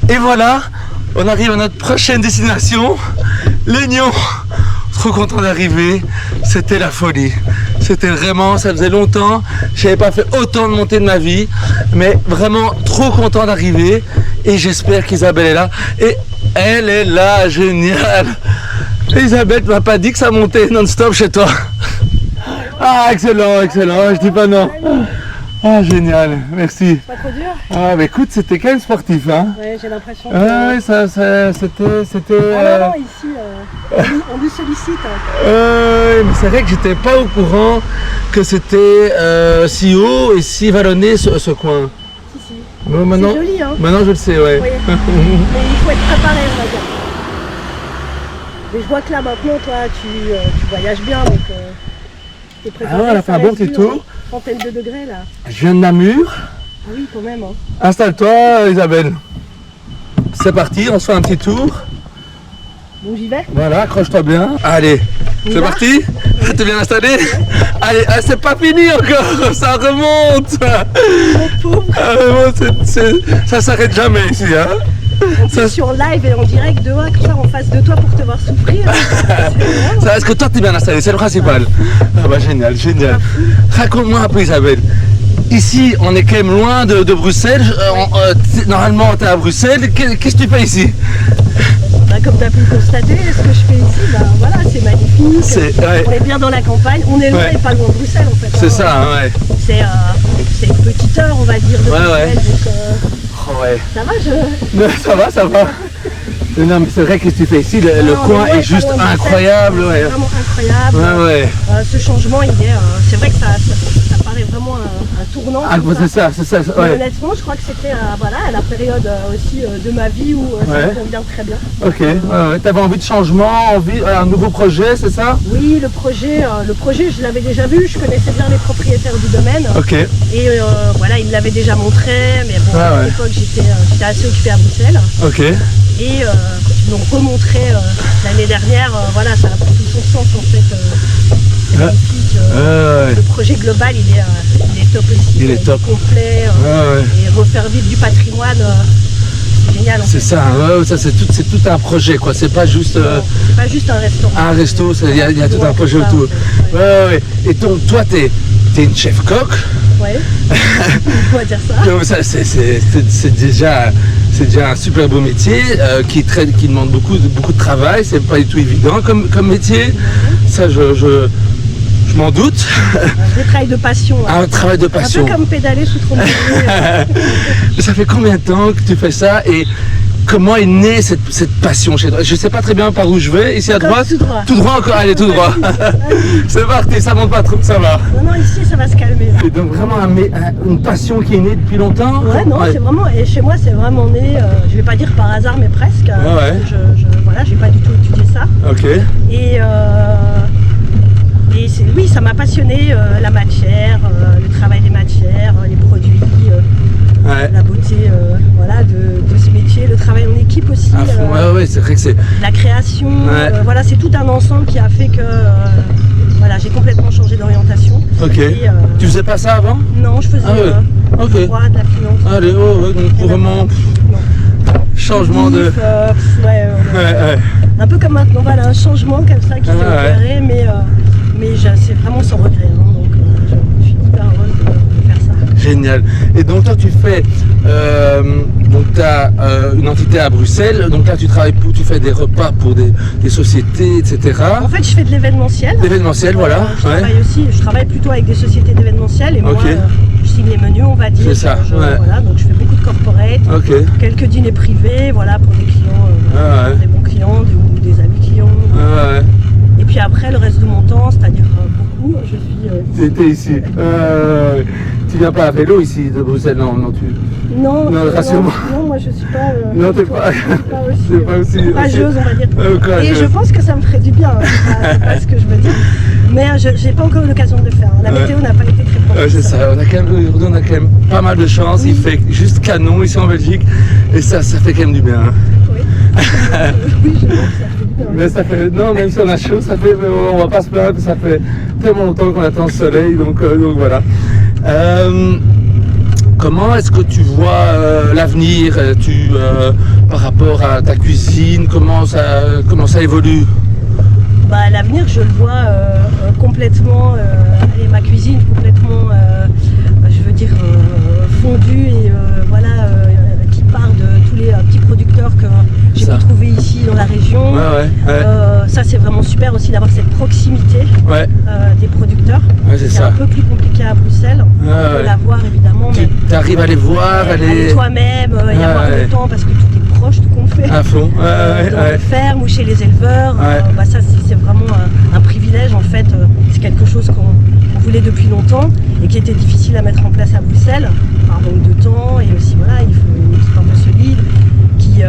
Et voilà, on arrive à notre prochaine destination, Lénion. Trop content d'arriver, c'était la folie. C'était vraiment, ça faisait longtemps, j'avais pas fait autant de montées de ma vie, mais vraiment trop content d'arriver. Et j'espère qu'Isabelle est là. Et elle est là, génial. Elisabeth m'a pas dit que ça montait non-stop chez toi. Ah, excellent, excellent, je dis pas non. Ah, génial, merci. Pas trop dur? Ah, bah écoute, c'était quand même sportif, hein. Ouais, j'ai l'impression que... Ah, ouais, c'était... Ah non, ici, on nous sollicite. Mais c'est vrai que j'étais pas au courant que c'était si haut et si vallonné ce coin. Si. Bon, maintenant, c'est joli, hein. Maintenant, je le sais, ouais. Oui. Mais il faut être préparé, on va dire. Mais je vois que là, maintenant, toi, tu voyages bien, donc... t'es préparé. Ah, on a fait un bon petit tour. Trentaine de degrés, là. Je viens de Namur. Ah oui, quand même, hein. Installe-toi, Isabelle. C'est parti, on se fait un petit tour. Bon, j'y vais. Voilà, accroche-toi bien. Allez, c'est parti. T'es bien installé? Allez, c'est pas fini encore, ça remonte. Ça s'arrête jamais ici, hein. On est sur live et en direct de comme ça en face de toi pour te voir souffrir. Est-ce que toi t'es bien installé? C'est le principal. Ah bah génial, génial. Raconte-moi un peu, Isabelle. Ici, on est quand même loin de Bruxelles. Normalement, t'es à Bruxelles. Qu'est-ce que tu fais ici? Bah, comme tu as pu le constater, ce que je fais ici, bah, voilà, c'est magnifique. On est bien dans la campagne. On est loin et pas loin de Bruxelles en fait. C'est ça, hein, ouais. C'est une petite heure, on va dire, de Bruxelles. Donc, ça va, ça va. Non, mais c'est vrai que tu fais ici, le coin est juste incroyable. C'est vraiment incroyable. Ce changement, c'est vrai que ça paraît vraiment un tournant. Ah, c'est ça. Ouais. Honnêtement, je crois que c'était à la période aussi de ma vie où ça me convient très bien. Ok, t'avais envie de changement, un nouveau projet, c'est ça? Oui, le projet, je l'avais déjà vu, je connaissais bien les propriétaires du domaine. Ok. Et voilà, ils me l'avaient déjà montré, mais bon, à l'époque, j'étais assez occupée à Bruxelles. Ok. Et quand ils l'ont remontré l'année dernière, voilà, ça a pris tout son sens en fait. C'est magnifique. Le projet global, il est top aussi. Il est top. Complet. Et refaire vivre du patrimoine, c'est génial. C'est ça, ça c'est tout un projet, quoi. C'est pas juste. C'est pas juste un restaurant. Un resto, il y a tout un projet autour. Et donc, toi, t'es une chef coq. Ouais. On va dire ça. C'est déjà un super beau métier qui demande beaucoup de travail. C'est pas du tout évident comme métier. Ça, je m'en doute. Un vrai travail de passion. Un travail de passion. Un peu comme pédaler sous trompe. Ça fait combien de temps que tu fais ça et comment est née cette passion chez toi? Je sais pas très bien par où je vais. Ici à droite? Tout droit encore. Allez, tout droit. C'est parti, ça monte pas trop, ça va. Non, ici ça va se calmer. Et donc vraiment une passion qui est née depuis longtemps? Ouais, non, c'est vraiment, et chez moi c'est vraiment né, je vais pas dire par hasard, mais presque. Voilà, j'ai pas du tout étudié ça. Ok. Et oui, ça m'a passionné, la matière, le travail des matières, les produits, la beauté de ce métier, le travail en équipe aussi. C'est vrai que c'est... La création, voilà, c'est tout un ensemble qui a fait que j'ai complètement changé d'orientation. Ok. Tu faisais pas ça avant? Non, je faisais du droit, de la finance. Allez, donc vraiment... Changement de... Un peu comme maintenant, voilà, un changement comme ça qui s'est opéré, mais c'est vraiment sans regret, hein, donc je suis hyper heureuse de faire ça. Génial. Et donc toi tu fais, donc tu as une entité à Bruxelles, donc là tu travailles tu fais des repas pour des sociétés, etc. En fait je fais de l'événementiel. L'événementiel, voilà. Je travaille plutôt avec des sociétés d'événementiel et moi je signe les menus, on va dire. C'est ça, voilà, donc je fais beaucoup de corporate, quelques dîners privés, voilà, pour des clients, des bons clients ou des amis clients. Et puis après, le reste de mon temps, c'est-à-dire beaucoup, je suis... T'es ici. Tu viens pas à vélo ici de Bruxelles, non tu... Non, rassure-moi. Non, moi je suis pas... non, t'es pas aussi... courageuse, on va dire. Et je pense que ça me ferait du bien, c'est pas ce que je veux dire. Mais j'ai pas encore eu l'occasion de le faire. La météo n'a pas été très propice. C'est ça, on a quand même pas mal de chance. Il fait juste canon ici en Belgique. Et ça fait quand même du bien. Oui, oui, je pense que ça fait du bien. Mais ça fait, non, même si on a chaud, on va pas se plaindre, ça fait tellement longtemps qu'on attend le soleil, donc voilà. Comment est-ce que tu vois l'avenir par rapport à ta cuisine, comment ça évolue? L'avenir, je le vois complètement, ma cuisine complètement, je veux dire, fondue et qui part de tous les petits producteurs que j'ai pu trouver ici dans la région. Ça c'est vraiment super aussi d'avoir cette proximité des producteurs. C'est un peu plus compliqué à Bruxelles, on peut la voir évidemment. Tu arrives à les voir, aller toi-même, y avoir le temps parce que tout est proche, tout qu'on fait. À fond. Dans les fermes ou chez les éleveurs, ça c'est vraiment un privilège en fait. C'est quelque chose qu'on voulait depuis longtemps et qui était difficile à mettre en place à Bruxelles par manque de temps et aussi voilà, il faut une équipe un peu solide qui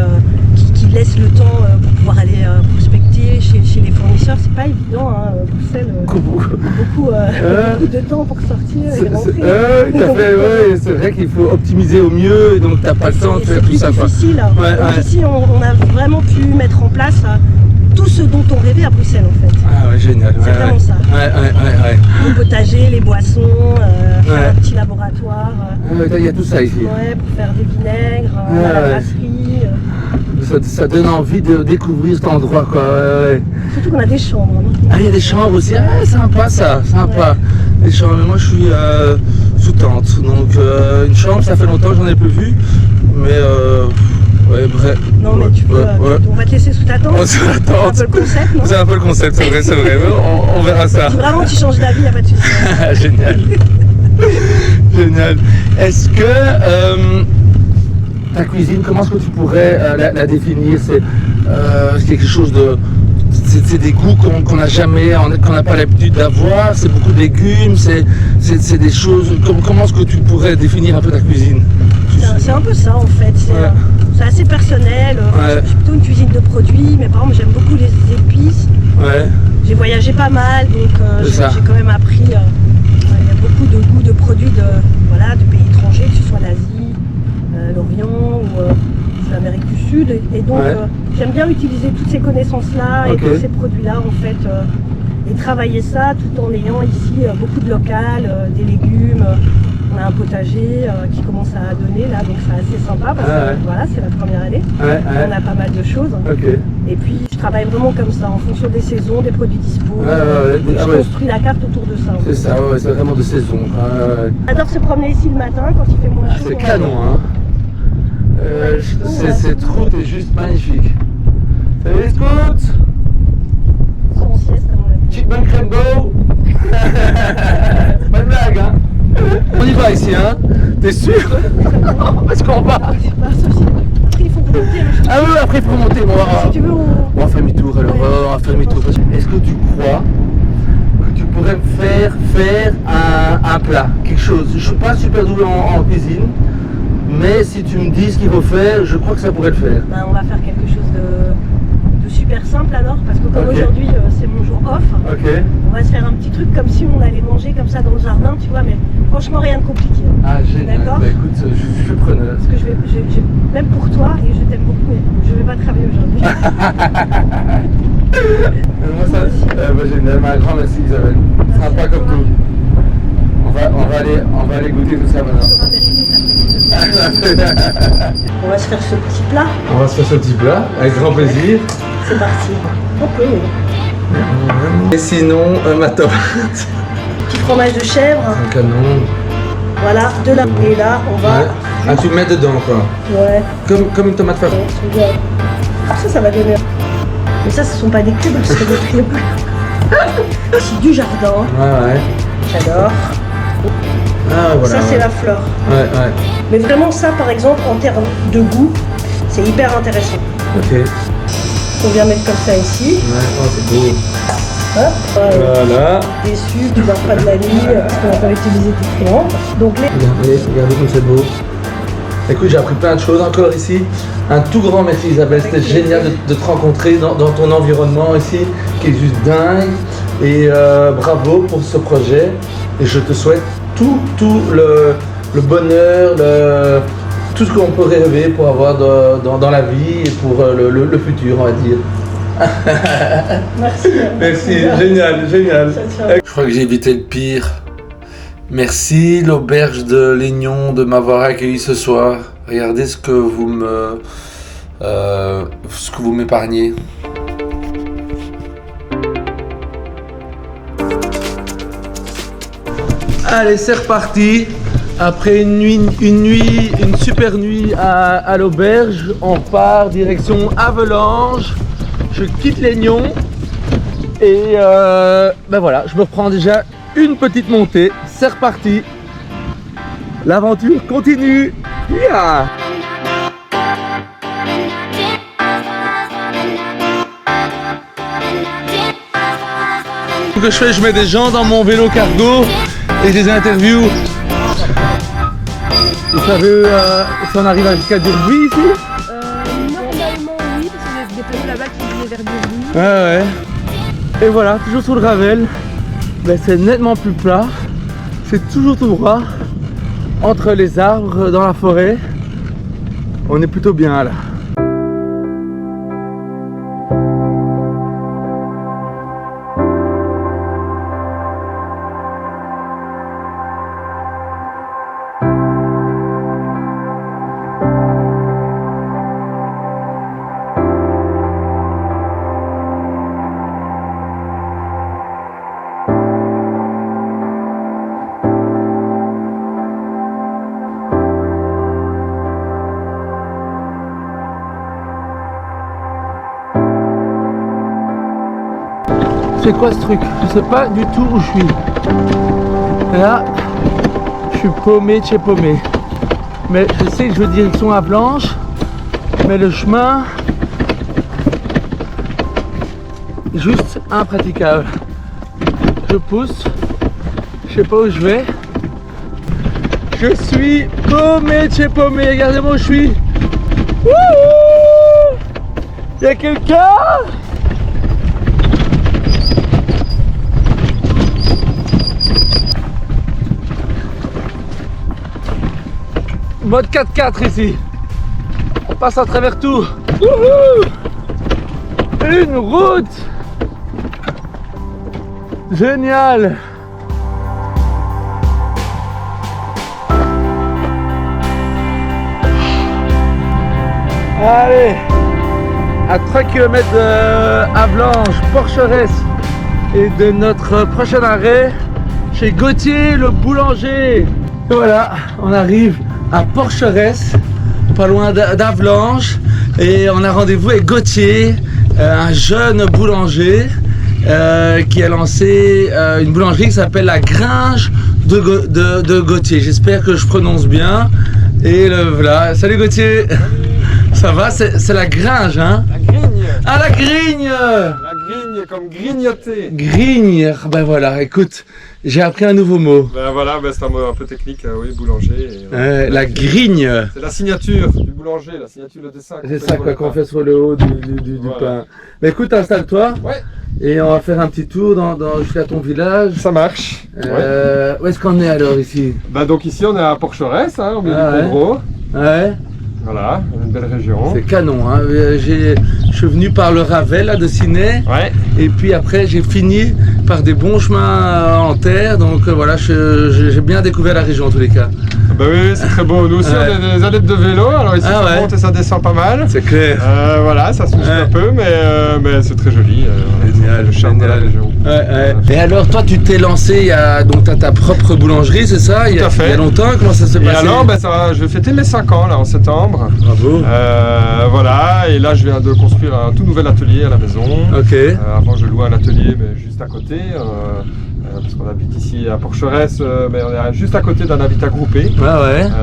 laisse le temps pour pouvoir aller prospecter chez les fournisseurs. C'est pas évident, hein, Bruxelles, beaucoup de temps pour sortir et rentrer. C'est vrai qu'il faut optimiser au mieux et donc t'as pas le temps de faire tout ça. C'est difficile. Donc ici on a vraiment pu mettre en place tout ce dont on rêvait à Bruxelles en fait. Ah ouais, génial. C'est vraiment ça. Le potager, les boissons, un petit laboratoire. Il y a tout ça ici. Pour faire des vinaigres, la brasserie. Ça donne envie de découvrir cet endroit quoi. Surtout qu'on a des chambres. Il y a des chambres aussi. Sympa ça, sympa. Les chambres, moi je suis sous tente, donc une chambre ça fait longtemps que j'en ai plus vu, mais bref. Non mais tu peux, on va te laisser sous ta tente. Sous la tente. C'est un peu le concept, non? C'est un peu le concept, c'est vrai. On verra ça. Si vraiment tu changes d'avis, il n'y a pas de souci. Génial. Génial. Est-ce que ta cuisine, comment est-ce que tu pourrais la définir? C'est quelque chose de... C'est des goûts qu'on n'a jamais, qu'on n'a pas l'habitude d'avoir, c'est beaucoup de légumes, c'est des choses... Comment est-ce que tu pourrais définir un peu ta cuisine? C'est un peu ça en fait, c'est assez personnel, je suis plutôt une cuisine de produits, mais par exemple j'aime beaucoup les épices, j'ai voyagé pas mal, donc j'ai quand même appris, il y a beaucoup de goûts de produits de pays étrangers, que ce soit l'Asie, l'Orient ou l'Amérique du Sud, et donc j'aime bien utiliser toutes ces connaissances-là et tous ces produits-là en fait, et travailler ça tout en ayant ici beaucoup de local, des légumes. On a un potager qui commence à donner là, donc c'est assez sympa parce que voilà, c'est la première année. On a pas mal de choses. Et puis je travaille vraiment comme ça, en fonction des saisons, des produits dispo. Je construis la carte autour de ça. C'est ça, c'est vraiment de saison. J'adore se promener ici le matin quand il fait moins chaud. C'est canon, hein. Cette route est juste magnifique. Salut les scouts! Sans sieste à mon avis. Chipmunk Rainbow! C'est pas une blague, hein? On y va ici, hein? T'es sûr? Est-ce qu'on va? C'est pas ça, après il faut remonter. Ah oui, après il faut remonter. Si tu veux, on va faire demi-tour alors. On va faire demi-tour. Est-ce que tu crois que tu pourrais me faire un plat? Quelque chose? Je suis pas super doué en cuisine, mais si tu me dis ce qu'il faut faire, je crois que ça pourrait le faire. On va faire quelque chose de super simple alors, parce que comme aujourd'hui c'est mon jour off, on va se faire un petit truc comme si on allait manger comme ça dans le jardin, tu vois, mais franchement rien de compliqué. Ah génial, d'accord. Bah écoute, je suis preneur. Parce que même pour toi, et je t'aime beaucoup, mais je vais pas travailler aujourd'hui. Moi ça, génial, un grand merci Isabelle, sympa comme tout. On va aller goûter tout ça maintenant. On va se faire ce petit plat. On va se faire ce petit plat, avec grand plaisir. C'est parti. On peut. Et sinon, ma tomate. Petit fromage de chèvre. Un canon. Voilà, de là. Et là, on va... Ah, tu le mets dedans, quoi. Ouais. Comme une tomate farcie. Ça va donner... Mais ça, ce sont pas des cubes, ce sont des triples. C'est du jardin. Ouais. J'adore. Ah, voilà, ça, c'est la fleur. Ouais. Mais vraiment, ça, par exemple, en termes de goût, c'est hyper intéressant. Ok. On vient mettre comme ça ici. Ouais, c'est beau. Voilà. Déçu, tu dors pas de la nuit parce qu'on n'a pas utilisé tes friands. Donc regardez comme c'est beau. Écoute, j'ai appris plein de choses encore ici. Un tout grand merci Isabelle, c'était génial de te rencontrer dans ton environnement ici, qui est juste dingue. Et bravo pour ce projet. Et je te souhaite tout le bonheur, tout ce qu'on peut rêver pour avoir dans la vie et pour le futur, on va dire. Merci. Merci, génial. Je crois que j'ai évité le pire. Merci l'auberge de Lignon de m'avoir accueilli ce soir. Regardez ce que vous m'épargnez. Allez, c'est reparti. Après une super nuit à l'auberge, on part direction Avelange. Je quitte Légnon et ben voilà, je me reprends déjà une petite montée. C'est reparti. L'aventure continue. Yeah. Ce que je fais, je mets des gens dans mon vélo cargo et je les interview. Vous savez si on arrive jusqu'à Durbuy ici? Normalement oui, parce qu'il y a des panneaux là-bas qui viennent vers Durbuy. Ouais. Et voilà, toujours sur le gravel. Ben, c'est nettement plus plat. C'est toujours tout droit. Entre les arbres, dans la forêt. On est plutôt bien là. C'est quoi ce truc? Je sais pas du tout où je suis. Et là, je suis paumé de chez paumé. Mais je sais que je veux direction à Blanche. Mais le chemin, juste impraticable. Je pousse. Je sais pas où je vais. Je suis paumé de chez paumé. Regardez-moi où je suis. Wouhou! Il y a quelqu'un? Mode 4x4 ici. On passe à travers tout. Wouhou! Une route. Génial. Allez. À 3 km de Avelange, Porcheresse et de notre prochain arrêt chez Gauthier le boulanger. Et voilà, on arrive à Porcheresse, pas loin d'Avelange, et on a rendez-vous avec Gauthier, un jeune boulanger qui a lancé une boulangerie qui s'appelle la Gringe de Gauthier. J'espère que je prononce bien. Et voilà, salut Gauthier. Salut. Ça va, c'est la Gringe, hein? La grigne. Ah, la grigne. La grigne comme grignoter. Grigne, ben voilà, écoute, j'ai appris un nouveau mot. Ben voilà, ben c'est un mot un peu technique, oui, boulanger. Et, la grigne. C'est la signature du boulanger, la signature, le dessin. C'est ça quoi qu'on fait sur le haut du voilà. Pain. Mais écoute, installe-toi. Ouais. Et on va faire un petit tour jusqu'à ton village. Ça marche. Où est-ce qu'on est alors ici? Bah donc ici on est à Porcheresse, hein, au milieu du Condro. Ouais. Voilà, une belle région. C'est canon, hein. Je suis venu par le Ravel là, de Ciney. Ouais. Et puis après j'ai fini par des bons chemins en terre. Donc voilà, j'ai bien découvert la région en tous les cas. Bah oui, c'est très beau. Nous aussi on est des adeptes de vélo. Alors ici ça monte et ça descend pas mal. C'est clair. Voilà, ça se muscle un peu, mais c'est très joli. Génial, le charme de la région. Et alors toi tu t'es lancé, donc tu as ta propre boulangerie, c'est ça? Tout à fait. Il y a longtemps, comment ça s'est passé? Et alors je vais fêter mes 5 ans là en septembre. Bravo. Voilà, et là je viens de construire un tout nouvel atelier à la maison. Ok. Avant je louais un atelier mais juste à côté, parce qu'on habite ici à Porcheresse, mais on est juste à côté d'un habitat groupé.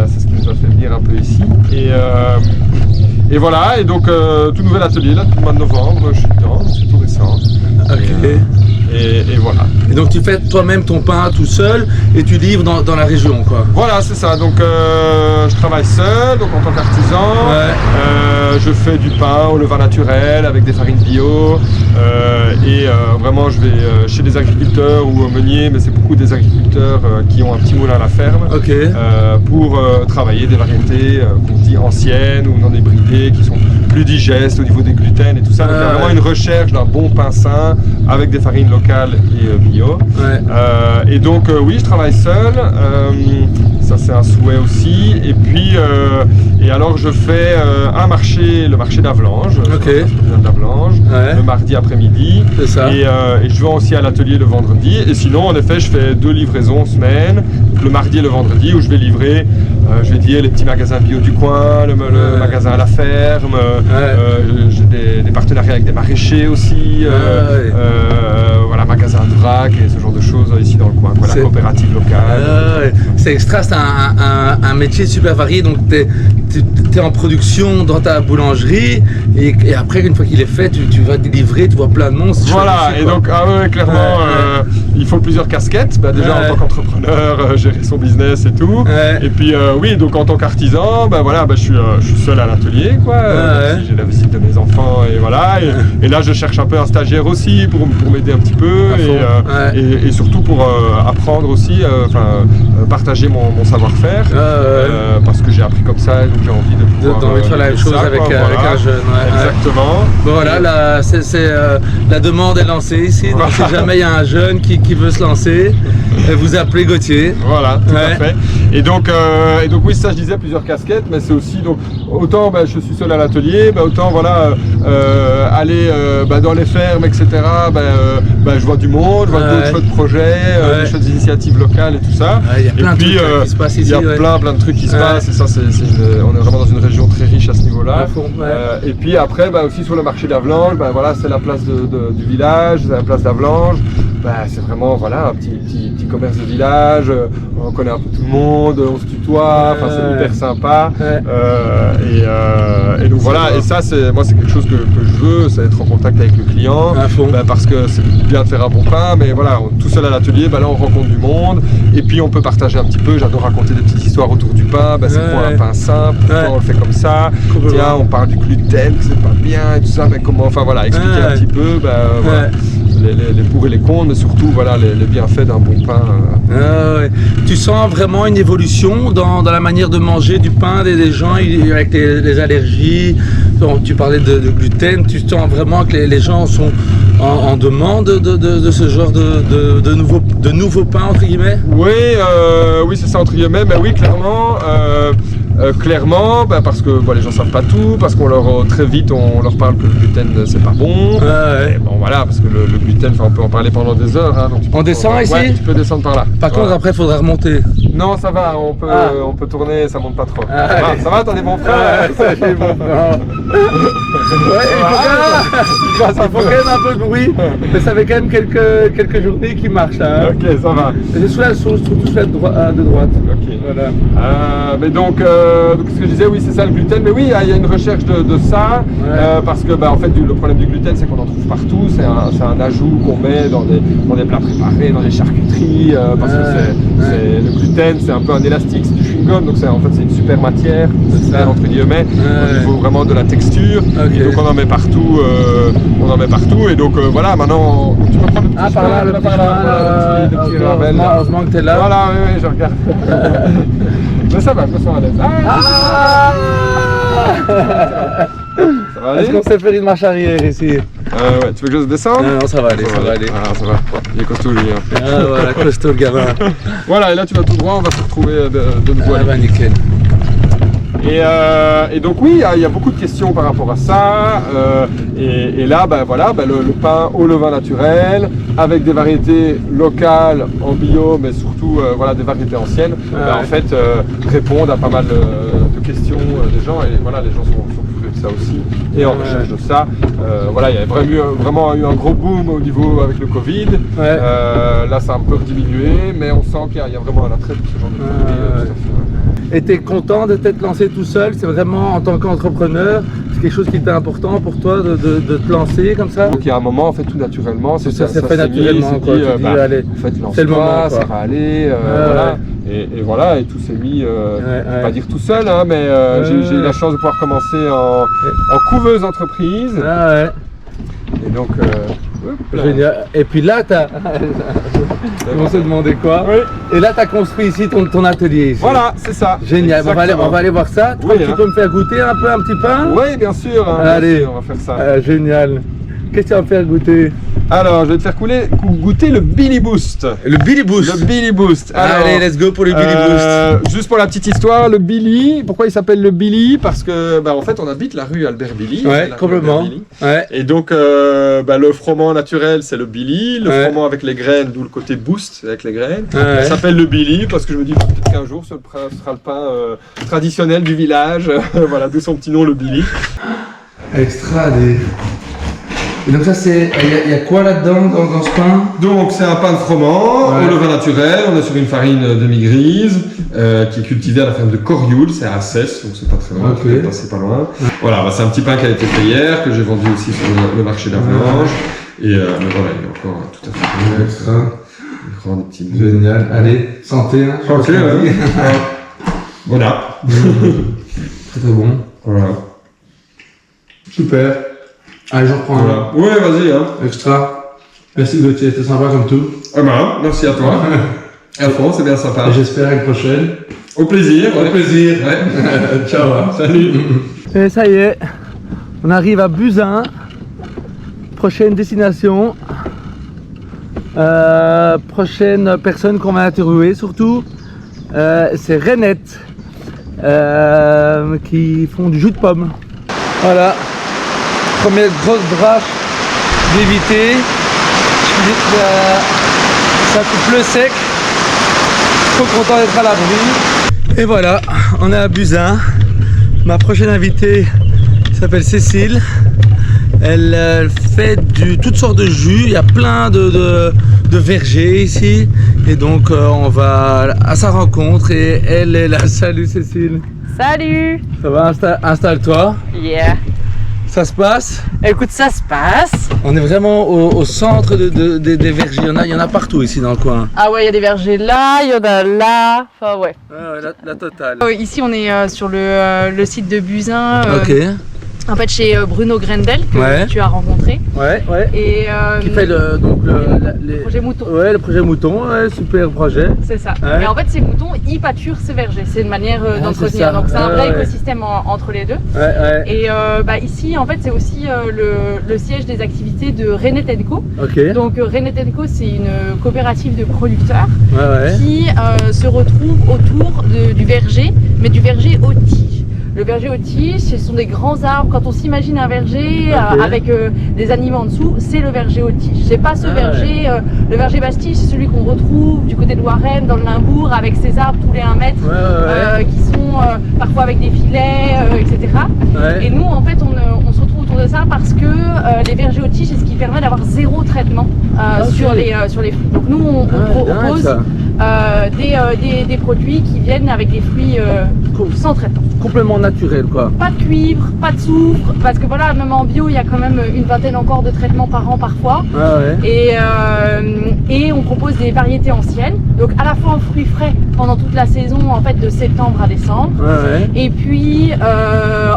C'est ce qui nous a fait venir un peu ici. Et voilà, et donc tout nouvel atelier là depuis le mois de novembre, je suis dedans, c'est tout récent. Et voilà. Et donc tu fais toi-même ton pain tout seul et tu livres dans la région quoi. Voilà, c'est ça. Donc je travaille seul, donc en tant qu'artisan. Je fais du pain au levain naturel avec des farines bio. Vraiment je vais chez des agriculteurs ou au meunier, mais c'est beaucoup des agriculteurs qui ont un petit moulin à la ferme. Pour travailler des variétés qu'on dit anciennes ou non débridées, qui sont plus digestes au niveau des gluten et tout ça. Donc il y a vraiment une recherche d'un bon pain sain avec des farines locales et bio. Et donc oui, je travaille seul. ça c'est un souhait aussi. Et puis, et alors je fais le marché d'Avlange, le mardi après-midi. C'est ça. Et je vais aussi à l'atelier le vendredi. Et sinon, en effet, je fais 2 livraisons semaine, le mardi et le vendredi, où je vais livrer, je vais dire, les petits magasins bio du coin, le magasin à la ferme. J'ai des partenariats avec des maraîchers aussi, voilà, magasin de vrac et ce genre de choses ici dans le coin, quoi, la coopérative locale. C'est extra, c'est un métier super varié, donc tu es en production dans ta boulangerie et après une fois qu'il est fait, tu vas délivrer, tu vois plein de monde. Voilà, et donc clairement il faut plusieurs casquettes, déjà en tant qu'entrepreneur, gérer son business et tout, et puis oui, donc en tant qu'artisan, je suis seul à l'atelier, quoi. J'ai la visite de mes enfants et voilà, et là je cherche un peu un stagiaire aussi pour m'aider un petit peu et surtout pour apprendre aussi, partager mon savoir-faire, parce que j'ai appris comme ça, donc j'ai envie de faire la même chose avec un jeune. Exactement. Voilà, la demande est lancée ici, donc si jamais il y a un jeune qui veut se lancer, vous appelez Gauthier. Voilà, tout à fait. Et donc oui, ça je disais, plusieurs casquettes, mais c'est aussi, donc autant je suis seul à l'atelier, autant voilà, aller dans les fermes, etc. Je vois du monde, je vois d'autres chouettes projets, des chouettes initiatives locales et tout ça. Il y a plein de trucs qui se passent ici. Il y a plein de trucs qui se passent, et ça on est vraiment dans une région très riche à ce niveau-là. Et puis après aussi sur le marché d'Avlange, voilà, c'est la place du village, c'est la place d'Avlange. C'est vraiment voilà, un petit commerce de village, on connaît un peu tout le monde, on se tutoie, c'est hyper sympa. Et donc voilà, et ça moi c'est quelque chose que je veux, c'est être en contact avec le client, parce que c'est bien de faire un bon pain, mais voilà, tout seul à l'atelier, là on rencontre du monde, et puis on peut partager un petit peu, j'adore raconter des petites histoires autour du pain, c'est quoi un pain simple, pourquoi on le fait comme ça, tiens on parle du gluten, que c'est pas bien et tout ça, mais comment, expliquer un petit peu, les pour et les contre, mais surtout voilà, les bienfaits d'un bon pain. Tu sens vraiment une évolution dans la manière de manger du pain des gens avec les allergies? Tu parlais de gluten, tu sens vraiment que les gens sont en demande de ce genre de nouveaux pains entre guillemets? Oui, c'est ça entre guillemets, mais oui, clairement. Clairement, parce que les gens savent pas tout, parce qu'on très vite on leur parle que le gluten c'est pas bon. Et bon voilà, parce que le gluten, on peut en parler pendant des heures. Donc on descend ici? Ouais, tu peux descendre par là. Par contre après il faudra remonter. Non, ça va, on peut tourner, ça monte pas trop. Ça va, t'as des bons frères. Ça j'ai bon frère. Il faut quand même un peu de bruit, mais ça fait quand même quelques journées qui marchent. Ok, ça va. C'est surtout sous la de droite. Ok. Voilà. Mais donc ce que je disais, oui, c'est ça le gluten. Mais oui, il y a une recherche de ça, parce que en fait, le problème du gluten, c'est qu'on en trouve partout. C'est un ajout qu'on met dans des plats préparés, dans des charcuteries, parce que le gluten, c'est un peu un élastique, c'est du chewing-gum, donc en fait c'est une super matière, entre guillemets, au niveau vraiment de la texture. Et donc on en met partout, et donc voilà, maintenant tu peux prendre le petit chemin, le petit ravel. Heureusement que t'es là. Voilà, oui, je regarde. Mais ça va, je me sens à l'aise. Ça va aller? Est-ce qu'on sait faire une marche arrière ici? Ouais, tu veux que je descende? Non, ça va aller, ça va aller. Ah, ça va. Il est costaud lui. Voilà, costaud le gamin. Voilà, et là tu vas tout droit, on va se retrouver de nouveau. Nickel. Et donc oui, il y a beaucoup de questions par rapport à ça. Et là, voilà, le pain au levain naturel, avec des variétés locales en bio, mais surtout voilà, des variétés anciennes, en fait répondent à pas mal de questions des gens. Et voilà, les gens sont curieux de ça aussi. Et en recherche de ça, voilà, il y a vraiment eu un gros boom au niveau avec le Covid. Là, ça a un peu diminué, mais on sent qu'il y a vraiment un attrait pour ce genre de produits. Et tu es content de t'être lancé tout seul? C'est vraiment en tant qu'entrepreneur, c'est quelque chose qui était important pour toi de te lancer comme ça? Donc il y a un moment, en fait, tout naturellement, ça fait naturellement. En fait, lance-toi, ça va aller, voilà. Et voilà, et tout s'est mis, je ne vais pas dire tout seul, mais j'ai eu la chance de pouvoir commencer en couveuse entreprise. Et donc, génial. Et puis là, on se demandait quoi? Et là, tu as construit ici ton atelier. Ici. Voilà, c'est ça. Génial. On va aller voir ça. Tu peux me faire goûter un peu un petit pain? Oui, bien sûr. Allez, bien sûr, on va faire ça. Génial. Qu'est-ce que tu vas me faire goûter? Alors, je vais te faire goûter le Billy Boost. Le Billy Boost. Le Billy Boost. Alors, allez, let's go pour le Billy Boost. Juste pour la petite histoire, le Billy, pourquoi il s'appelle le Billy? Parce que, en fait, on habite la rue Albert Billy. Ouais, complètement. Ouais. Et donc, le froment naturel, c'est le Billy. Le froment avec les graines, d'où le côté boost avec les graines. Ça s'appelle le Billy parce que je me dis peut-être qu'un jour, ce sera le pain traditionnel du village. Voilà, d'où son petit nom, le Billy. Extra des... Et donc ça c'est... Il y a quoi là-dedans dans ce pain? Donc c'est un pain de froment au levain naturel. On est sur une farine demi-grise qui est cultivée à la ferme de Corioul. C'est à Cesse, donc c'est pas très loin. C'est pas loin. Voilà, c'est un petit pain qui a été fait hier, que j'ai vendu aussi sur le marché d'Avranches. Et mais voilà, il est encore tout à fait extra. Grand petit. Génial. Allez, santé. Hein, santé, ouais. Voilà. Très très bon. Voilà. Super. Allez, j'en prends un. Ouais, vas-y. Hein. Extra. Merci Gauthier, c'était sympa comme tout. Merci à toi. À fond, c'est bien sympa. Et j'espère à une prochaine. Au plaisir. Au plaisir. Ouais. Ciao. Salut. Et ça y est, on arrive à Buzin. Prochaine destination. Prochaine personne qu'on va interviewer surtout. C'est Renette. Qui font du jus de pomme. Voilà. Première grosse brache d'éviter. Ça coupe le sec. Trop content d'être à l'abri. Et voilà, on est à Buzin. Ma prochaine invitée s'appelle Cécile. Elle fait toutes sortes de jus. Il y a plein de vergers ici. Et donc on va à sa rencontre et elle est là. Salut Cécile. Salut. Ça va, installe-toi. Yeah. Ça se passe? Écoute, ça se passe. On est vraiment au centre des vergers. Il y en a partout ici dans le coin. Ah ouais, il y a des vergers là, il y en a là. Enfin ouais. La totale. Ici on est sur le site de Buzin. Ok. En fait chez Bruno Grendel que tu as rencontré. Ouais. Et qui fait le projet mouton. Ouais, le projet mouton, super projet. C'est ça. Et en fait ces moutons ils pâturent ces vergers. C'est une manière d'entretenir. Donc c'est un vrai écosystème entre les deux. Et ici en fait c'est aussi le siège des activités de Renette & Co. Donc Renette & Co c'est une coopérative de producteurs qui se retrouve autour du verger, mais du verger aux tiges. Le verger aux tiges, ce sont des grands arbres. Quand on s'imagine un verger avec des animaux en dessous, c'est le verger aux tiges. C'est pas ce verger, le verger Bastille, c'est celui qu'on retrouve du côté de Waremme, dans le Limbourg, avec ces arbres tous les 1 mètre, qui sont parfois avec des filets, etc. Et nous, en fait, on se retrouve autour de ça parce que les vergers aux tiges, c'est ce qui permet d'avoir 0 traitement sur les fruits. Donc nous, on propose des produits qui viennent avec des fruits sans traitement. Complètement naturel quoi. Pas de cuivre, pas de soufre, parce que voilà, même en bio, il y a quand même une vingtaine encore de traitements par an parfois. Et on propose des variétés anciennes, donc à la fois en fruits frais pendant toute la saison, en fait de septembre à décembre. Et puis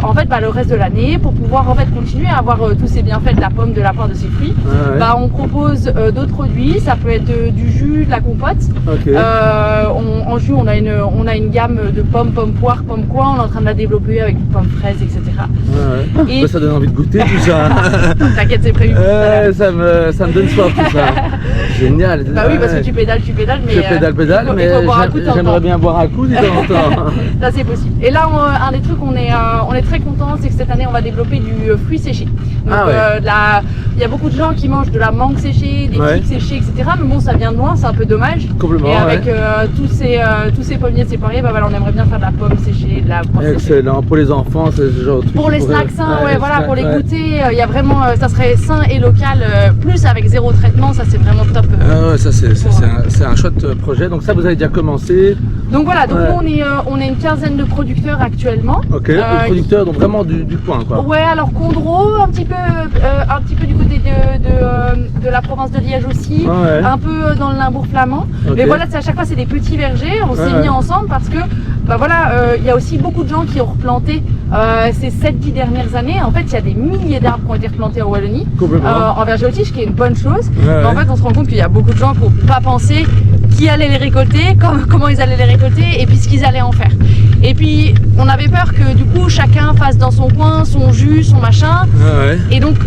en fait le reste de l'année, pour pouvoir en fait continuer à avoir tous ces bienfaits de la pomme, de la part de ses fruits, on propose d'autres produits. Ça peut être du jus, de la compote. En jus, on a une gamme de pommes, poire, pomme coin. On est en train de la développer avec des pommes fraises, etc. Et ça donne envie de goûter tout ça. T'inquiète, c'est prévu. Ça me donne soif tout ça. Génial. Bah oui, parce que tu pédales, mais. Je pédale, mais j'aimerais bien boire un coup de temps en temps. Ça c'est possible. Et là, un des trucs, on est très content, c'est que cette année, on va développer du fruit séché. Donc il y a beaucoup de gens qui mangent de la mangue séchée, des figues séchées, etc. Mais bon, ça vient de loin, c'est un peu dommage. Complètement. Et avec tous ces pommiers, ces poiriers, on aimerait bien faire de la pomme séchée, de la poire séchée. Excellent. Pour les enfants, c'est ce genre de truc. Pour les snacks sains, pour les goûter, il y a vraiment, ça serait sain et local, plus avec 0 traitement, ça c'est vraiment top. Ça c'est un chouette projet. Donc ça, vous avez déjà commencé. Donc voilà, nous on est une quinzaine de producteurs actuellement. Des producteurs donc vraiment du coin quoi. Ouais, alors Condro, un petit peu du côté de la province de Liège aussi, un peu dans le Limbourg flamand. Mais voilà, à chaque fois c'est des petits vergers, on s'est mis ensemble parce que il y a aussi beaucoup de gens qui ont replanté ces 7-10 dernières années. En fait, il y a des milliers d'arbres qui ont été replantés en Wallonie en verger aux tiges, qui est une bonne chose. Mais en fait, on se rend compte qu'il y a beaucoup de gens qui n'ont pas pensé qui allaient les récolter, comment ils allaient les récolter et puis ce qu'ils allaient en faire. Et puis, on avait peur que du coup, chacun fasse dans son coin son jus, son machin. Et donc,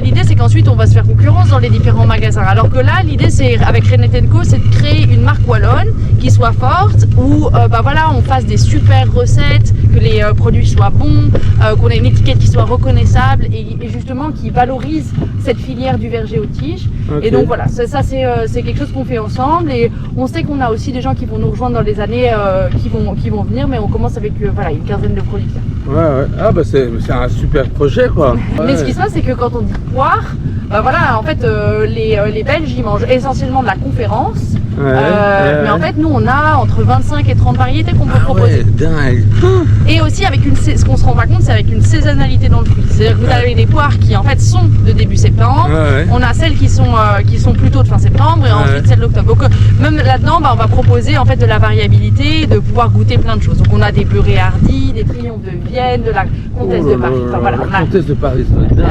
l'idée c'est qu'ensuite on va se faire concurrence dans les différents magasins. Alors que là, l'idée c'est avec René & Co, c'est de créer une marque wallonne qui soit forte, où voilà, on fasse des super recettes, que les produits soient bons, qu'on ait une étiquette qui soit reconnaissable et justement qui valorise cette filière du verger aux tiges. Okay. Et donc voilà, ça c'est quelque chose qu'on fait ensemble et on sait qu'on a aussi des gens qui vont nous rejoindre dans les années qui vont venir, mais on commence avec voilà, une quinzaine de producteurs. Ouais. Ah bah c'est un super projet quoi. Mais ce qui se passe c'est que quand on dit poire, voilà, en fait les Belges ils mangent essentiellement de la conférence. Mais en fait nous on a entre 25 et 30 variétés qu'on peut proposer. Dingue. Et aussi avec ce qu'on se rend pas compte, c'est avec une saisonnalité dans le fruit. C'est-à-dire que vous avez des poires qui en fait sont de début septembre, on a celles qui sont plutôt de fin septembre et ensuite celles d'octobre. Donc même là-dedans on va proposer en fait de la variabilité, de pouvoir goûter plein de choses. Donc on a des beurrés hardis, des triomphes de Vienne, de la comtesse de Paris. Enfin, voilà, la comtesse de Paris, c'est dingue.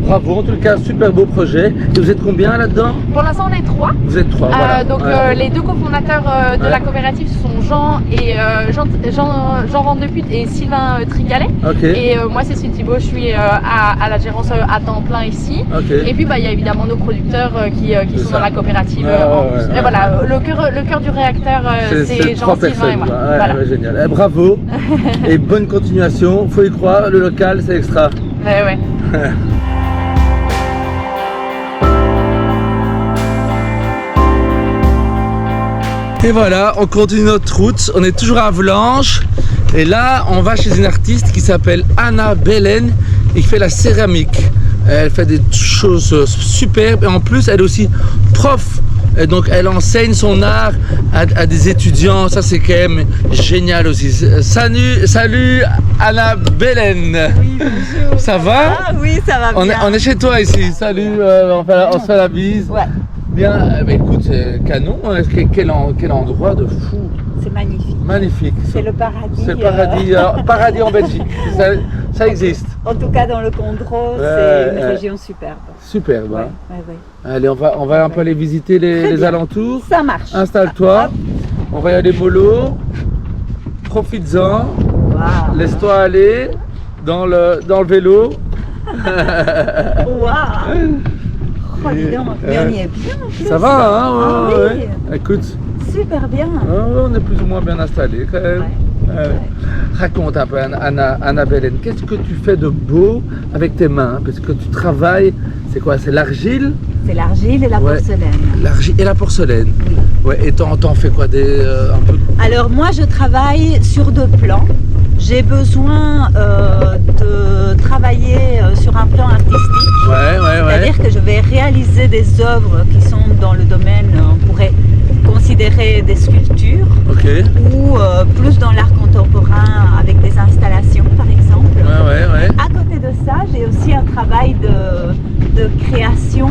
Bravo, en tout cas, super beau projet. Et vous êtes combien là-dedans? Pour l'instant, on est 3. Vous êtes 3, voilà. Donc les deux cofondateurs de la coopérative sont Jean Van de Put et Sylvain Trigalet. Okay. Et moi, c'est Cécile Thibault, je suis à la gérance à temps plein ici. Okay. Et puis, il y a évidemment nos producteurs qui sont dans la coopérative. Et voilà, le cœur du réacteur, c'est Jean, Sylvain et moi. Voilà. Génial. Bravo et bonne continuation. Faut y croire, le local, c'est extra. Ouais. Et voilà, on continue notre route, on est toujours à Avlanches et là on va chez une artiste qui s'appelle Anna Belen et qui fait la céramique. Elle fait des choses superbes et en plus elle est aussi prof. Et donc elle enseigne son art à des étudiants, ça c'est quand même génial aussi. Salut Anna Belen. Oui, bonjour. Ça va? Ah oui, ça va bien. On est chez toi ici, salut, on se fait la bise. Ouais. Bien, écoute, c'est canon, quel endroit de fou. C'est magnifique. Magnifique. C'est le paradis. C'est le paradis, paradis en Belgique, ça existe. En tout cas dans le Condro, c'est une région superbe. Superbe, ouais, hein. Ouais. Allez, on va un peu aller visiter les alentours. Ça marche. Installe-toi, on va y aller mollo, profites-en, wow. Laisse-toi aller dans le vélo. Waouh. Oh, dis donc, mais on y est bien en plus. Ça va, hein? Oui. Écoute. Super bien. On est plus ou moins bien installé quand même. Raconte un peu, Anna Belen, qu'est-ce que tu fais de beau avec tes mains? Parce que tu travailles, c'est quoi? C'est l'argile? C'est l'argile et la porcelaine. L'argile et la porcelaine? Oui. Ouais, et t'en fais quoi? Un peu... Alors moi je travaille sur 2 plans. J'ai besoin de travailler sur un plan artistique. C'est-à-dire que je vais réaliser des œuvres qui sont dans le domaine, on pourrait considérer des sculptures, ou plus dans l'art contemporain avec des installations par exemple. À côté de ça, j'ai aussi un travail de création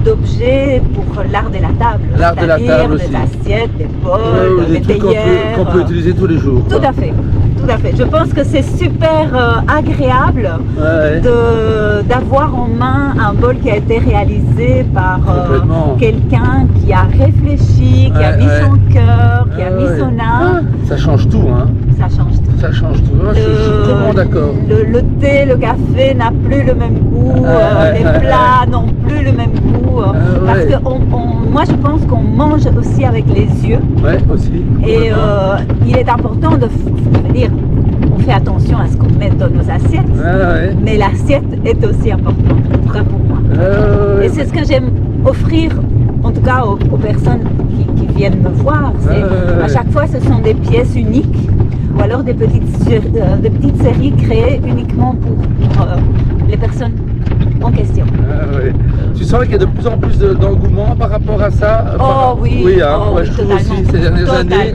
d'objets pour l'art de la table. L'art de la table aussi. Des assiettes, des bols, des théières. Qu'on peut utiliser tous les jours. Tout à fait. Je pense que c'est super agréable d'avoir en main un bol qui a été réalisé par quelqu'un qui a réfléchi, qui a mis son cœur, qui a mis son âme. Ça change tout, hein. Ça change tout. Ça change tout. Je suis vraiment d'accord. Le thé, le café n'a plus le même goût, les plats n'ont plus le même goût. Parce que moi je pense qu'on mange aussi avec les yeux. Ouais, aussi. Et il est important de dire, on fait attention à ce qu'on met dans nos assiettes, mais l'assiette est aussi importante, en tout cas pour moi. Et c'est ce que j'aime offrir, en tout cas aux personnes qui viennent me voir. À chaque fois, ce sont des pièces uniques, ou alors des petites séries créées uniquement pour les personnes en question. Tu sens qu'il y a de plus en plus d'engouement par rapport à ça? Oui, je trouve aussi ces dernières années,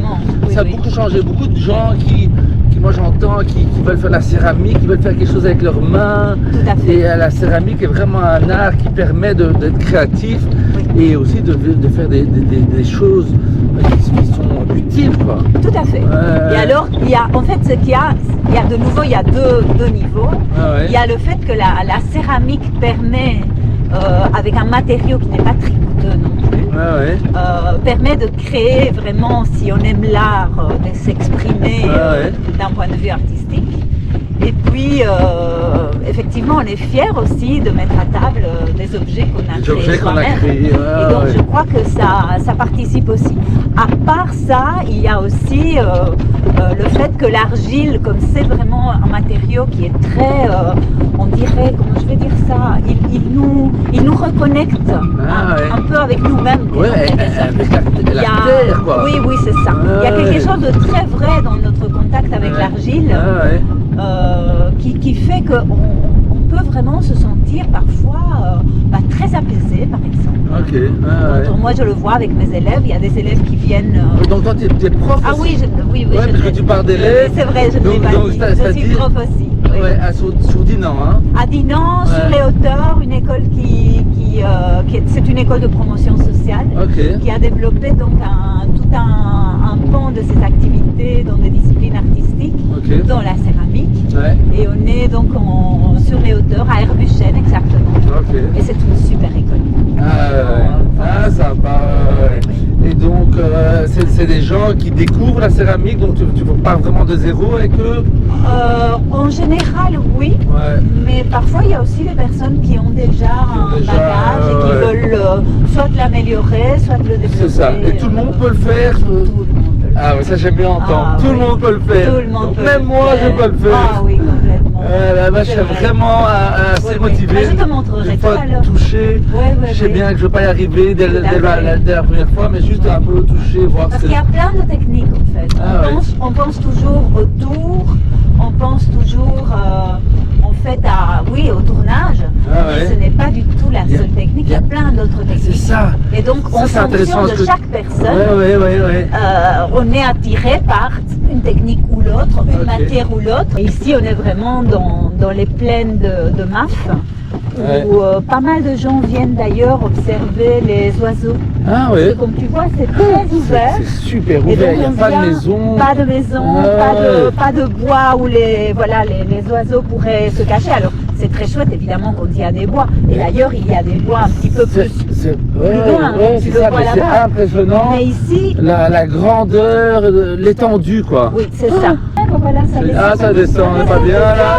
ça a beaucoup changé. Beaucoup de gens qui moi j'entends, qui veulent faire la céramique, qui veulent faire quelque chose avec leurs mains. Tout à fait. Et la céramique est vraiment un art qui permet d'être créatif et aussi de faire des choses qui sont utiles, quoi. Tout à fait. Et alors, il y a de nouveau, il y a deux niveaux. Il y a le fait que la céramique permet, avec un matériau qui n'est pas très coûteux non plus, permet de créer vraiment, si on aime l'art, de s'exprimer d'un point de vue artistique. Et puis, effectivement, on est fiers aussi de mettre à table des objets qu'on a créés soi-même. Et donc, je crois que ça participe aussi. À part ça, il y a aussi le fait que l'argile, comme c'est vraiment un matériau qui est très, on dirait, comment je vais dire ça, il nous reconnecte un peu avec nous-mêmes. Ouais, avec la terre, quoi. Oui, c'est ça. Il y a quelque chose de très vrai dans notre contact avec l'argile. Qui fait qu'on peut vraiment se sentir parfois très apaisé, par exemple. Donc, moi, je le vois avec mes élèves. Il y a des élèves qui viennent. Donc, toi, tu es prof aussi. Ah oui, oui. Ouais, parce que tu parles d'élèves. C'est vrai, je ne l'ai pas dit. Je suis prof aussi. Oui. Ouais, sur Dinan. Hein. À Dinan, sur les hauteurs, une école c'est une école de promotion sociale qui a développé donc tout un pan de ses activités dans des disciplines artistiques, dans la céramique. Et on est donc sur les hauteurs, à Herbuchen exactement. Et c'est une super école. Sympa. Et donc, c'est des gens qui découvrent la céramique, donc tu pars vraiment de zéro avec eux? En général, oui. Mais parfois, il y a aussi des personnes qui ont déjà un bagage et qui veulent soit l'améliorer, soit le développer. C'est ça. Et tout le monde peut le faire? Tout le monde peut le faire. Ah oui, ça j'aime bien entendre. Tout le monde peut le faire. Tout le monde peut même moi, je peux le faire. Ah oui, complètement. Je suis vraiment assez motivé. Je te montrerai tout à l'heure. Toucher. Je sais bien que je ne vais pas y arriver dès la première fois, mais juste un peu toucher, voir. Parce qu'il y a plein de techniques en fait. On pense toujours au tour, on pense toujours au tournage, mais ce n'est pas du tout la seule technique, il y a plein d'autres techniques. C'est ça. Et donc, en fonction de chaque personne, on est attiré par une technique ou l'autre, une matière ou l'autre. Et ici, on est vraiment dans les plaines de Maf, où pas mal de gens viennent d'ailleurs observer les oiseaux. Parce que comme tu vois, c'est très ouvert. C'est super ouvert, il n'y a pas de maison. Pas de maison, pas de bois où les oiseaux pourraient se cacher. Alors, c'est très chouette évidemment quand il y a des bois. Et d'ailleurs, il y a des bois un petit peu plus loin. C'est impressionnant. Mais ici, la grandeur, l'étendue, quoi. Oui, c'est ça. Voilà, ça descend. Ça descend, on n'est pas bien là.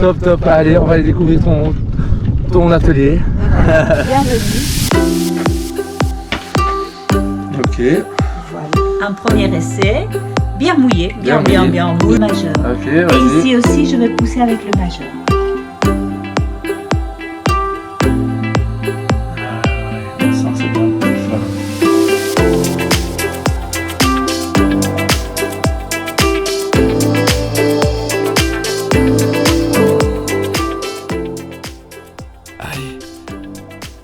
Top. Allez, on va aller découvrir ton atelier. Bienvenue. Voilà. Un premier essai, bien mouillé, bien rouge, majeur. Et ici aussi, je vais pousser avec le majeur. Allez,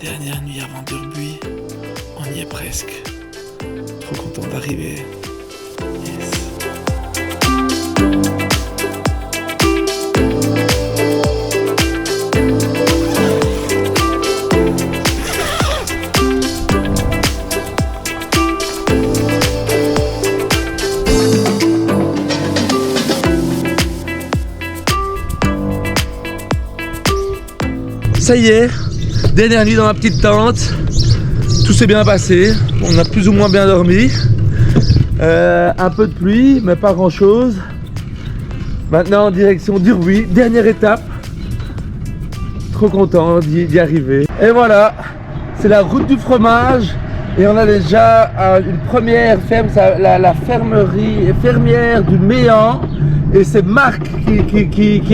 dernière nuit avant Durbuy, on y est presque. Trop content d'arriver. Yes. Ça y est, dernière nuit dans ma petite tente. Tout s'est bien passé, on a plus ou moins bien dormi. Un peu de pluie, mais pas grand chose. Maintenant en direction d'Urbuy, dernière étape. Trop content d'y arriver. Et voilà, c'est la route du fromage. Et on a déjà une première ferme, la fermière du Méan. Et c'est Marc qui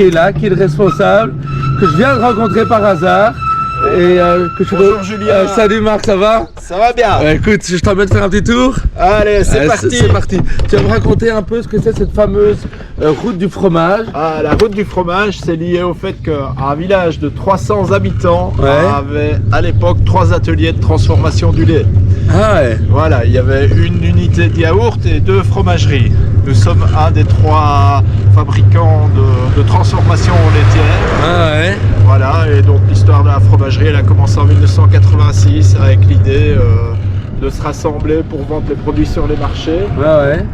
est là, qui est le responsable, que je viens de rencontrer par hasard. Et bonjour Julien. Salut Marc, ça va? Ça va bien. Écoute, je t'emmène faire un petit tour. Allez, c'est parti. C'est parti. Tu vas me raconter un peu ce que c'est cette fameuse route du fromage? La route du fromage, c'est lié au fait qu'un village de 300 habitants avait à l'époque 3 ateliers de transformation du lait. Voilà, il y avait une unité de yaourt et 2 fromageries. Nous sommes un des 3 fabricants de transformation laitière. Voilà, et donc l'histoire de la fromagerie, elle a commencé en 1986 avec l'idée de se rassembler pour vendre les produits sur les marchés.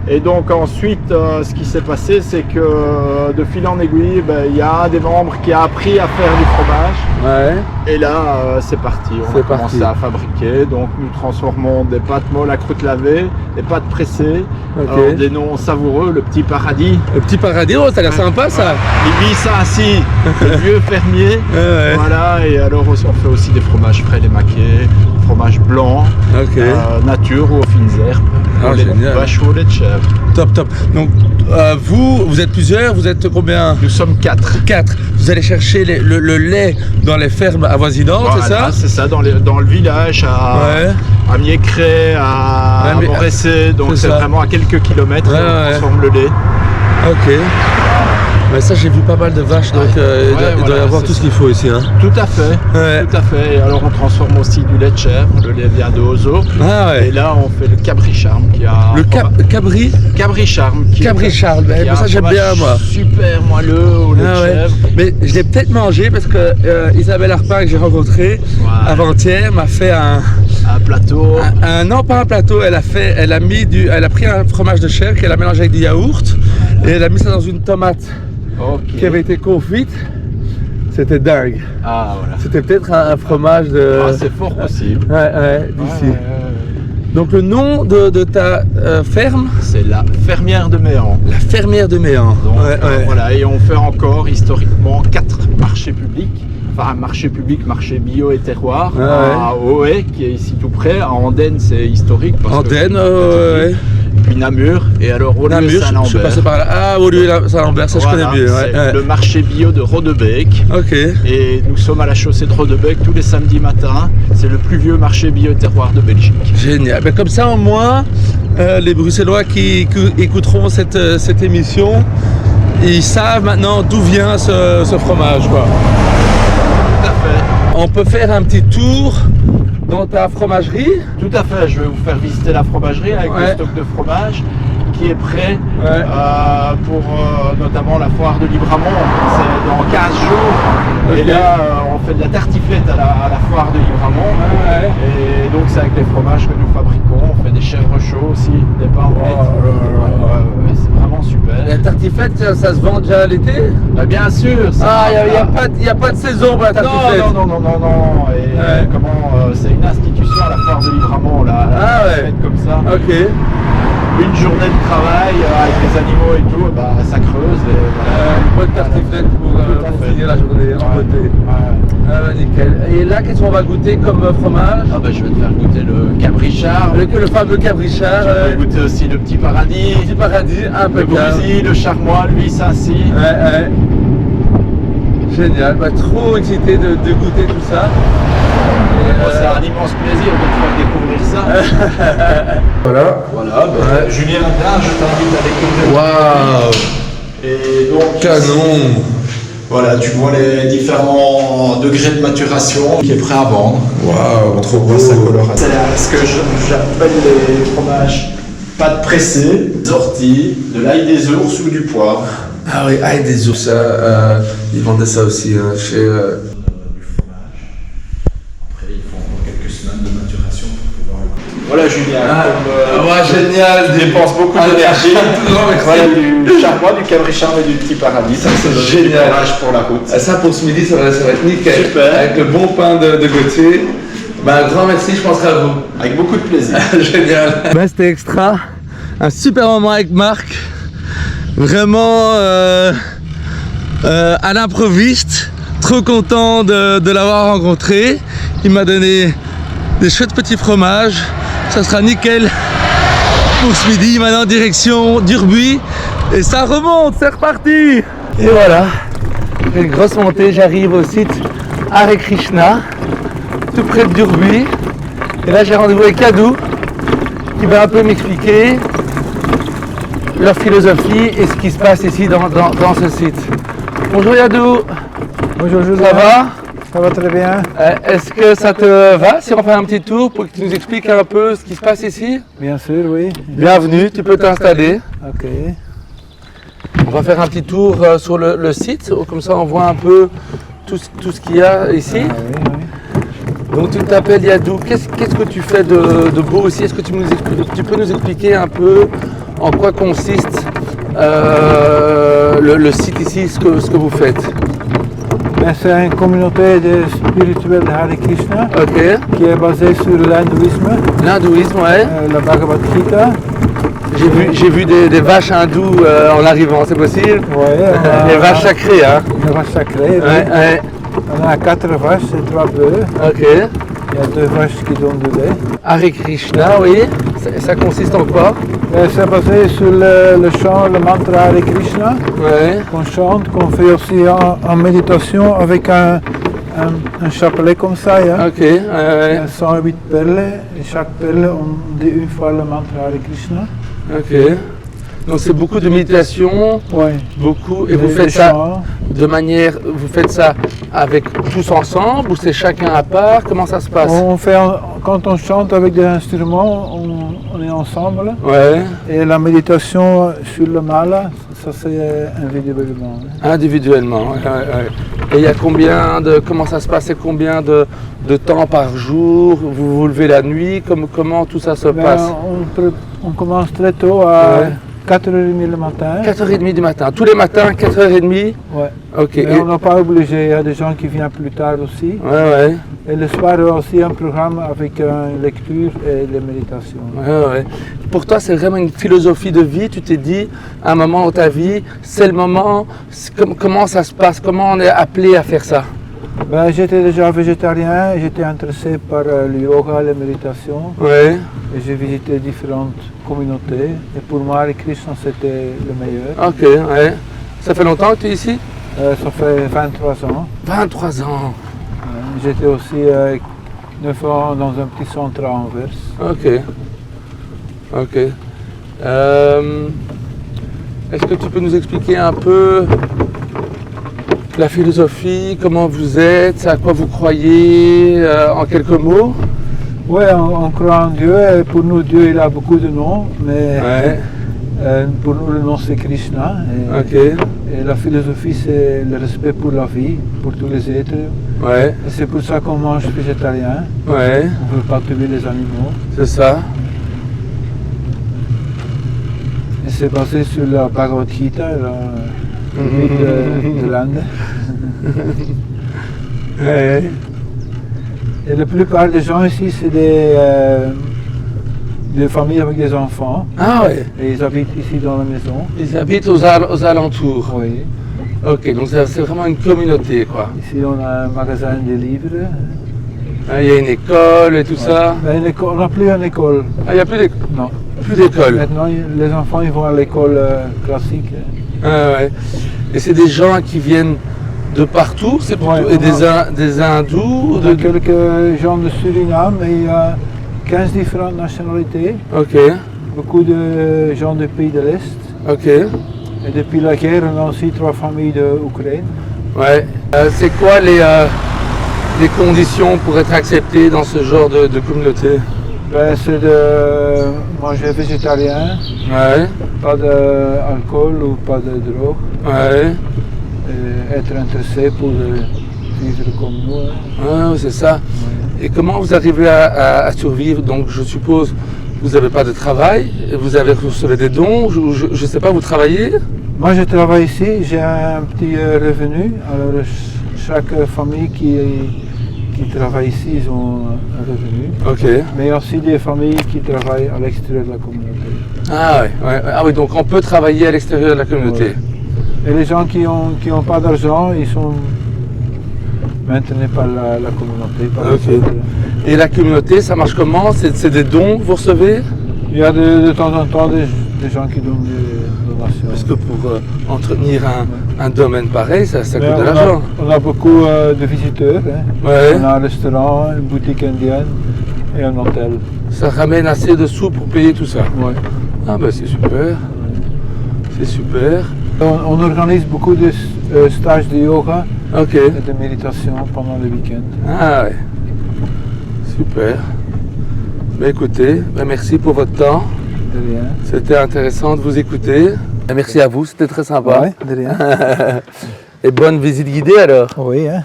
Et donc ensuite, ce qui s'est passé, c'est que de fil en aiguille, il y a un des membres qui a appris à faire du fromage. Et là, c'est parti. On a commencé à fabriquer. Donc nous transformons des pâtes molles à croûte lavée, des pâtes pressées, des noms savoureux, le petit paradis. Le petit paradis, oh, ça a l'air sympa ça. Il vit ça assis, le vieux fermier. Voilà, et alors on fait aussi des fromages frais, les maquets, fromage blanc, nature ou aux fines herbes, les vaches ou les de chèvre. Top, top. Donc vous êtes plusieurs, vous êtes combien? Nous sommes 4. 4. Vous allez chercher le lait dans les fermes avoisinantes, voilà, c'est ça? C'est ça, dans le village, à Miécré, à Moressé, donc c'est vraiment à quelques kilomètres, on transforme le lait. Ok. Mais ça, j'ai vu pas mal de vaches, donc il doit y avoir tout ce qu'il faut ici. Hein. Tout à fait, tout à fait. Et alors on transforme aussi du lait de chèvre, le lait vient de Ozo. Et là on fait le Cabri Charme qui a... Le Cabri Charme. Cabri Charme, ça j'aime bien moi. Super moelleux au lait de chèvre. Mais je l'ai peut-être mangé parce que Isabelle Arpin que j'ai rencontrée avant-hier m'a fait un plateau. Non, pas un plateau, elle a pris un fromage de chèvre qu'elle a mélangé avec du yaourt et elle a mis ça dans une tomate. Qui avait été confite, c'était dingue. Ah voilà. C'était peut-être un fromage de... Ah, c'est fort possible. D'ici. Donc le nom de ta ferme? C'est la Fermière de Méan. La Fermière de Méan. Donc, voilà, et on fait encore historiquement 4 marchés publics. Enfin, un marché public, marché bio et terroir, à Oé, qui est ici tout près. À Andenne, c'est historique. Andenne, puis Namur, et alors Olieu-Saint-Lambert. Je suis passé par là. Ah, Olieu-Saint-Lambert, ça je connais bien. C'est le marché bio de Rodebeek. Et nous sommes à la chaussée de Rodebeek tous les samedis matins. C'est le plus vieux marché bio et terroir de Belgique. Génial. Mais comme ça, au moins, les Bruxellois qui écouteront cette émission, ils savent maintenant d'où vient ce fromage, quoi. Tout à fait. On peut faire un petit tour dans ta fromagerie? Tout à fait, je vais vous faire visiter la fromagerie avec le stock de fromage qui est prêt pour notamment la foire de Libramont. C'est dans 15 jours. Et là, on fait de la tartiflette à la foire de Libramont. Et donc, c'est avec les fromages que nous fabriquons. On fait des chèvres chauds aussi, des pains c'est vraiment super. La tartiflette, ça se vend déjà l'été? Bien sûr. Il n'y a pas de saison pour la tartiflette? Non. Et c'est une institution à la foire de Libramont, là. Comme ça. Une journée de travail avec les animaux et tout, ça creuse. Une bonne tartiflette pour finir la journée en beauté. Nickel. Et là, qu'est-ce qu'on va goûter comme fromage? Je vais te faire goûter le Cabri Charme. Le fameux Cabri Charme. Je vais goûter aussi le petit paradis. Le petit paradis, le Brouzy, le Charmois, lui, ça aussi. Génial, trop excité de goûter tout ça. C'est un immense plaisir de te faire découvrir ça. Voilà. Julien, je t'invite à découvrir. Waouh! Et donc, canon! Voilà, tu vois les différents degrés de maturation qui est prêt à vendre. Waouh, trop beau! Sa coloration. C'est ce que j'appelle les fromages pâtes pressées, des orties, de l'ail des ours ou du poivre. Ah oui, ail des ours, ils vendaient ça aussi chez... Voilà Julien, génial, dépense beaucoup d'énergie. Voilà du Charmois, du Cabri Charme et du petit paradis. Ça c'est génial. Pour la route. Ça pour ce midi, ça va être nickel. Super. Avec le bon pain de Gauthier. Un grand merci, je penserai à vous. Avec beaucoup de plaisir. Génial. C'était extra. Un super moment avec Marc. Vraiment à l'improviste. Trop content de l'avoir rencontré. Il m'a donné des chouettes petits fromages. Ça sera nickel pour ce midi. Maintenant direction d'Urbuy et ça remonte, c'est reparti. Et voilà, j'ai une grosse montée, j'arrive au site Hare Krishna, tout près d'Urbuy. Et là j'ai rendez-vous avec Yadou qui va un peu m'expliquer leur philosophie et ce qui se passe ici dans ce site. Bonjour Yadou. Bonjour Julien. Ça va? Ça va très bien. Est-ce que ça te va si on fait un petit tour pour que tu nous expliques un peu ce qui se passe ici? Bien sûr, oui. Bienvenue, tu peux t'installer. Ok. On va faire un petit tour sur le site, comme ça on voit un peu tout ce qu'il y a ici. Ah, oui. Donc tu t'appelles Yadou, qu'est-ce que tu fais de beau aussi? Est-ce que tu peux nous expliquer un peu en quoi consiste le site ici, ce que vous faites? C'est une communauté spirituelle de Hare Krishna qui est basée sur l'hindouisme. L'hindouisme, ouais. La Bhagavad Gita. J'ai vu des vaches hindoues en arrivant, c'est possible? Ouais. Des vaches sacrées, hein? Des vaches sacrées, oui. Ouais. On a 4 vaches et 3 bœufs. Ok. Il y a 2 vaches qui donnent du lait. Hare Krishna, oui. Ça consiste en quoi? C'est basé sur le chant, le mantra Hare Krishna. Ouais. Qu'on chante, qu'on fait aussi en méditation avec un chapelet comme ça. Hein. Ok. Ouais. Il y a 108 perles et chaque perle on dit une fois le mantra Hare Krishna. Ok. Donc c'est beaucoup de méditation, beaucoup, et vous faites ça de manière, vous faites ça avec tous ensemble ou c'est chacun à part? Comment ça se passe? Quand on chante avec des instruments, on est ensemble. Ouais. Et la méditation sur le mala, ça c'est individuellement. Individuellement, ouais. Et il y a comment ça se passe? C'est combien de temps par jour? Vous vous levez la nuit? Comment tout ça se passe? On commence très tôt à 4h30 le matin. 4h30 du matin. Tous les matins, 4h30? Ouais. Ok. Mais on n'est pas obligé, il y a des gens qui viennent plus tard aussi. Ouais. Et le soir, il y a aussi un programme avec une lecture et les méditations. Ouais. Pour toi, c'est vraiment une philosophie de vie. Tu t'es dit, à un moment dans ta vie, c'est le moment. Comment ça se passe? Comment on est appelé à faire ça? J'étais déjà végétarien, j'étais intéressé par le yoga, la méditation. Ouais. Et j'ai visité différentes communautés. Et pour moi, Hare Krishna, c'était le meilleur. Ok, ouais. Ça fait longtemps que tu es ici? Ça fait 23 ans. 23 ans. J'étais aussi 9 ans dans un petit centre à Anvers. Ok. Est-ce que tu peux nous expliquer un peu la philosophie, comment vous êtes, à quoi vous croyez, en quelques mots? Oui, on croit en Dieu, et pour nous Dieu il a beaucoup de noms, mais pour nous le nom c'est Krishna. Et la philosophie c'est le respect pour la vie, pour tous les êtres. Ouais. Et c'est pour ça qu'on mange végétarien. Ouais. On ne veut pas tuer les animaux. C'est ça. Et c'est basé sur la Bhagavad Gita, de l'Inde. Ouais. Et la plupart des gens ici, c'est des familles avec des enfants. Ah ouais. Et ils habitent ici dans la maison. Ils habitent aux alentours. Oui. Ok, donc c'est vraiment une communauté, quoi. Ici, on a un magasin de livres. Il y a une école et tout ça. On n'a plus une école. Ah, il n'y a plus d'école? Non. Plus d'école. Maintenant, les enfants ils vont à l'école classique. Ah ouais. Et c'est des gens qui viennent de partout, c'est plutôt, et des hindous? Il y a quelques gens de Suriname, et il y a 15 différentes nationalités. Ok. Beaucoup de gens du pays de l'Est. Ok. Et depuis la guerre, on a aussi 3 familles d'Ukraine. Ouais. C'est quoi les conditions pour être accepté dans ce genre de communauté? C'est de manger végétarien, pas d'alcool ou pas de drogue. Ouais. Et être intéressé pour vivre comme nous. Ouais, c'est ça. Ouais. Et comment vous arrivez à survivre? Donc je suppose vous n'avez pas de travail, vous recevez des dons, je ne sais pas, vous travaillez? Moi je travaille ici, j'ai un petit revenu. Alors chaque famille qui travaille ici, ils ont un revenu. Ok. Mais il y a aussi des familles qui travaillent à l'extérieur de la communauté. Ah oui, donc on peut travailler à l'extérieur de la communauté. Ouais. Et les gens qui ont pas d'argent, ils sont maintenus par la communauté. Et la communauté, ça marche comment? C'est des dons que vous recevez? Il y a de temps en temps des gens qui donnent des donations. Parce que pour entretenir un domaine pareil, ça coûte de l'argent. On a beaucoup de visiteurs. Hein. Ouais. On a un restaurant, une boutique indienne et un hôtel. Ça ramène assez de sous pour payer tout ça? Oui. Ah ben c'est super. C'est super. On organise beaucoup de stages de yoga et de méditation pendant le week-end. Ah ouais. Super. Ben écoutez, merci pour votre temps. De rien. C'était intéressant de vous écouter. Et merci à vous, c'était très sympa. Ouais, de rien. Et bonne visite guidée alors. Oui. Hein.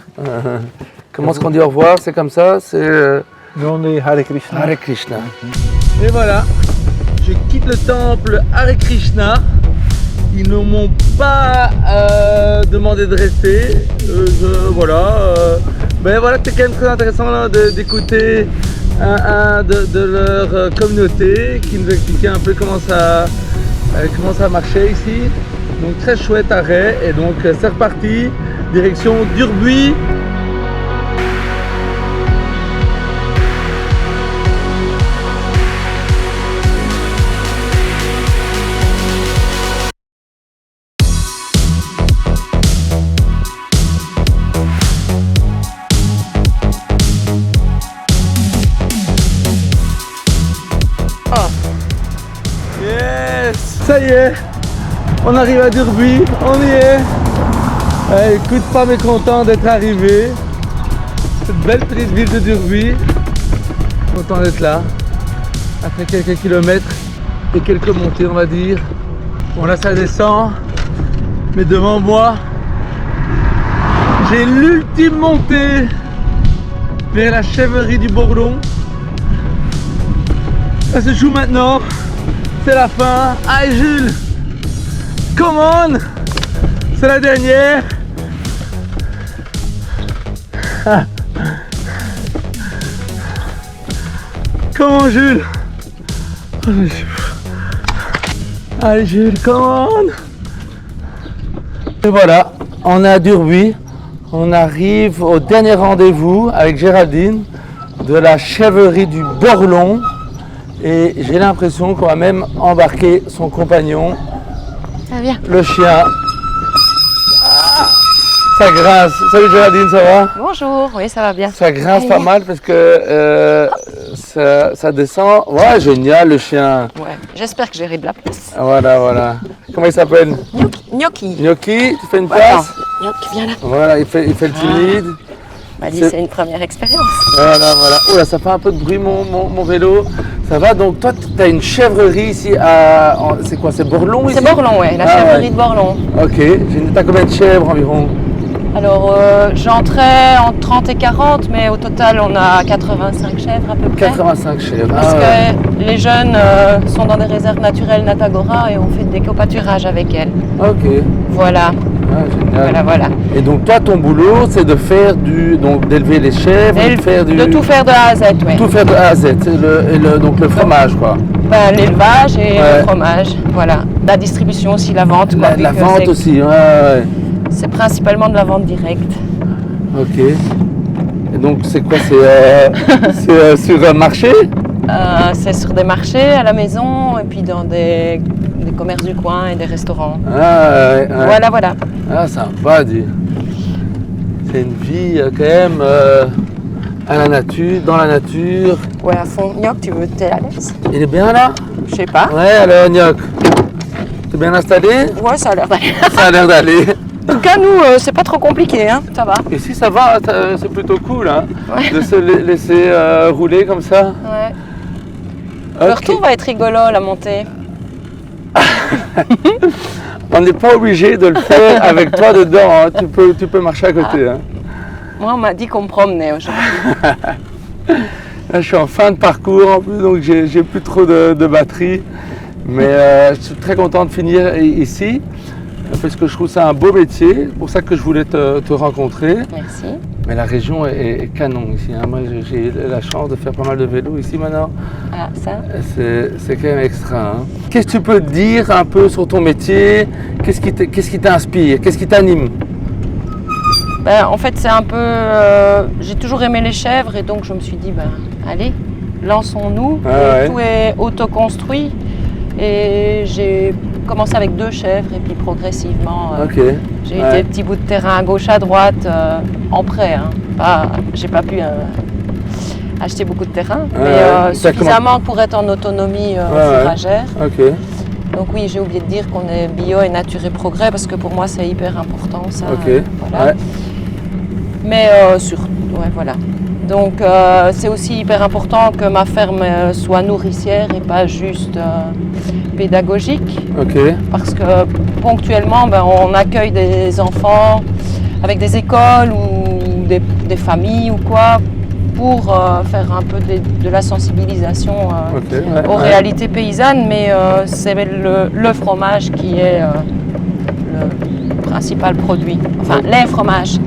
Comment est-ce qu'on dit au revoir? C'est comme ça, c'est... Nous on est Hare Krishna. Hare Krishna. Et voilà, je quitte le temple Hare Krishna. Ils ne m'ont pas demandé de rester. Mais voilà, c'était quand même très intéressant là, d'écouter un de leur communauté qui nous expliquait un peu comment ça marchait ici. Donc très chouette arrêt. Et donc c'est reparti, direction d'Urbuy. Ça y est, on arrive à Durbuy, on y est. Écoute, pas mécontent d'être arrivé. Cette belle petite ville de Durbuy. Content d'être là. Après quelques kilomètres et quelques montées, on va dire. Bon là ça descend, mais devant moi, j'ai l'ultime montée vers la chèvrerie du Bourlon. Ça se joue maintenant. C'est la fin. Allez Jules, come on, c'est la dernière. Comment Jules? Allez Jules, come on. Et voilà, on est à Durbuy. On arrive au dernier rendez-vous avec Géraldine de la chèvrerie du Bourlon. Et j'ai l'impression qu'on va même embarquer son compagnon, le chien. Ah, ça grince. Salut Géraldine, ça va? Bonjour, oui ça va bien. Ça grince pas mal parce que ça descend. Ouais, génial le chien. Ouais, j'espère que j'aurai de la place. Voilà. Comment il s'appelle? Gnocchi. Gnocchi, tu fais une place? Gnocchi, viens là. Voilà, il fait le timide. M'a dit c'est une première expérience. Voilà. Oh là, ça fait un peu de bruit mon vélo. Ça va, donc toi tu as une chèvrerie ici à... C'est quoi, c'est Bourlon ici? C'est Bourlon, ouais, la chèvrerie de Bourlon. Ok, t'as combien de chèvres environ? Alors j'entrais en 30 et 40, mais au total on a 85 chèvres à peu près. 85 chèvres. Parce que les jeunes sont dans des réserves naturelles Natagora et on fait des copâturages avec elles. Ok. Voilà. Ah, génial. Voilà. Et donc toi ton boulot c'est de faire d'élever les chèvres, de tout faire de A à Z, oui. Tout faire de A à Z, donc le fromage quoi. L'élevage et le fromage, voilà. La distribution aussi, la vente. La vente aussi, ouais. C'est principalement de la vente directe. Ok. Et donc c'est quoi, c'est sur un marché? C'est sur des marchés, à la maison, et puis dans des commerces du coin et des restaurants. Ouais. Voilà. Ah, sympa, dis. C'est une vie quand même à la nature, dans la nature. Ouais, à fond. Gnoc, t'es à l'aise? Il est bien là? Je sais pas. Ouais, alors Gnoc, t'es bien installé? Ouais, ça a l'air d'aller. Ça a l'air d'aller. En tout cas, nous, c'est pas trop compliqué, hein, ça va. Ici, ça va, c'est plutôt cool, hein, de se laisser rouler comme ça. Ouais. Okay. Le retour va être rigolo, la montée. On n'est pas obligé de le faire avec toi dedans, hein. Tu peux marcher à côté. Hein. Moi, on m'a dit qu'on me promenait aujourd'hui. Là, je suis en fin de parcours en plus, donc j'ai plus trop de batterie. Mais je suis très content de finir ici, parce que je trouve ça un beau métier. C'est pour ça que je voulais te rencontrer. Merci. Mais la région est canon ici. Hein. Moi, j'ai la chance de faire pas mal de vélo ici maintenant. Ah, ça? C'est quand même extra. Hein. Qu'est-ce que tu peux dire un peu sur ton métier? Qu'est-ce qui t'inspire? Qu'est-ce qui t'anime? En fait, c'est un peu... j'ai toujours aimé les chèvres et donc je me suis dit, allez, lançons-nous. Tout est autoconstruit. Et j'ai commencé avec 2 chèvres et puis progressivement, j'ai eu des petits bouts de terrain à gauche, à droite, en prêt. Hein. J'ai pas pu acheter beaucoup de terrain, mais suffisamment pour être en autonomie fourragère. Donc oui, j'ai oublié de dire qu'on est bio et nature et progrès parce que pour moi c'est hyper important ça. Voilà. Mais voilà. Donc c'est aussi hyper important que ma ferme soit nourricière et pas juste pédagogique. Parce que ponctuellement on accueille des enfants avec des écoles ou des familles ou quoi, pour faire un peu de la sensibilisation aux réalités paysannes, mais c'est le fromage qui est le principal produit, enfin les fromages,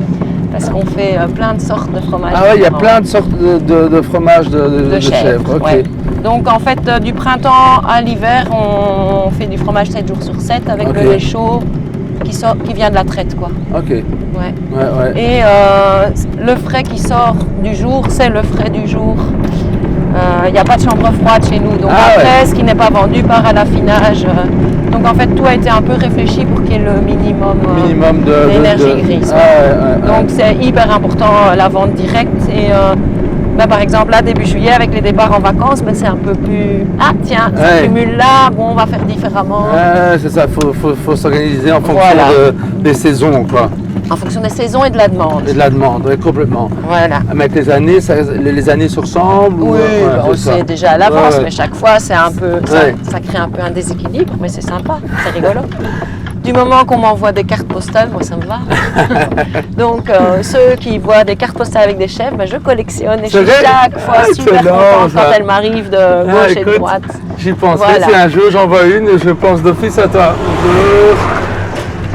parce qu'on fait plein de sortes de fromages. Ah ouais, il y a plein de sortes de fromages de chèvre. Ouais. Donc en fait, du printemps à l'hiver, on fait du fromage 7 jours sur 7 avec le lait chaud qui vient de la traite, quoi. Ok. Ouais. Et le frais qui sort du jour, c'est le frais du jour. Il n'y a pas de chambre froide chez nous, donc après, ce qui n'est pas vendu part à l'affinage. Donc en fait, tout a été un peu réfléchi pour qu'il y ait le minimum d'énergie grise. Donc c'est hyper important la vente directe. Et par exemple, là, début juillet, avec les départs en vacances, c'est un peu plus... Ah tiens, ça cumule là, bon, on va faire différemment. C'est ça, il faut s'organiser en fonction des saisons, quoi. En fonction des saisons et de la demande. Et de la demande, oui, complètement. Voilà. Avec les années, les années se ressemblent? Oui, on sait déjà à l'avance, mais chaque fois, c'est un peu, ça crée un peu un déséquilibre, mais c'est sympa, c'est rigolo. Du moment qu'on m'envoie des cartes postales, moi ça me va. Donc ceux qui voient des cartes postales avec des chèvres, je collectionne et je suis chaque fois super contente quand elles m'arrivent de gauche et de droite. J'y penserai, si un jour j'en vois une, je pense d'office à toi.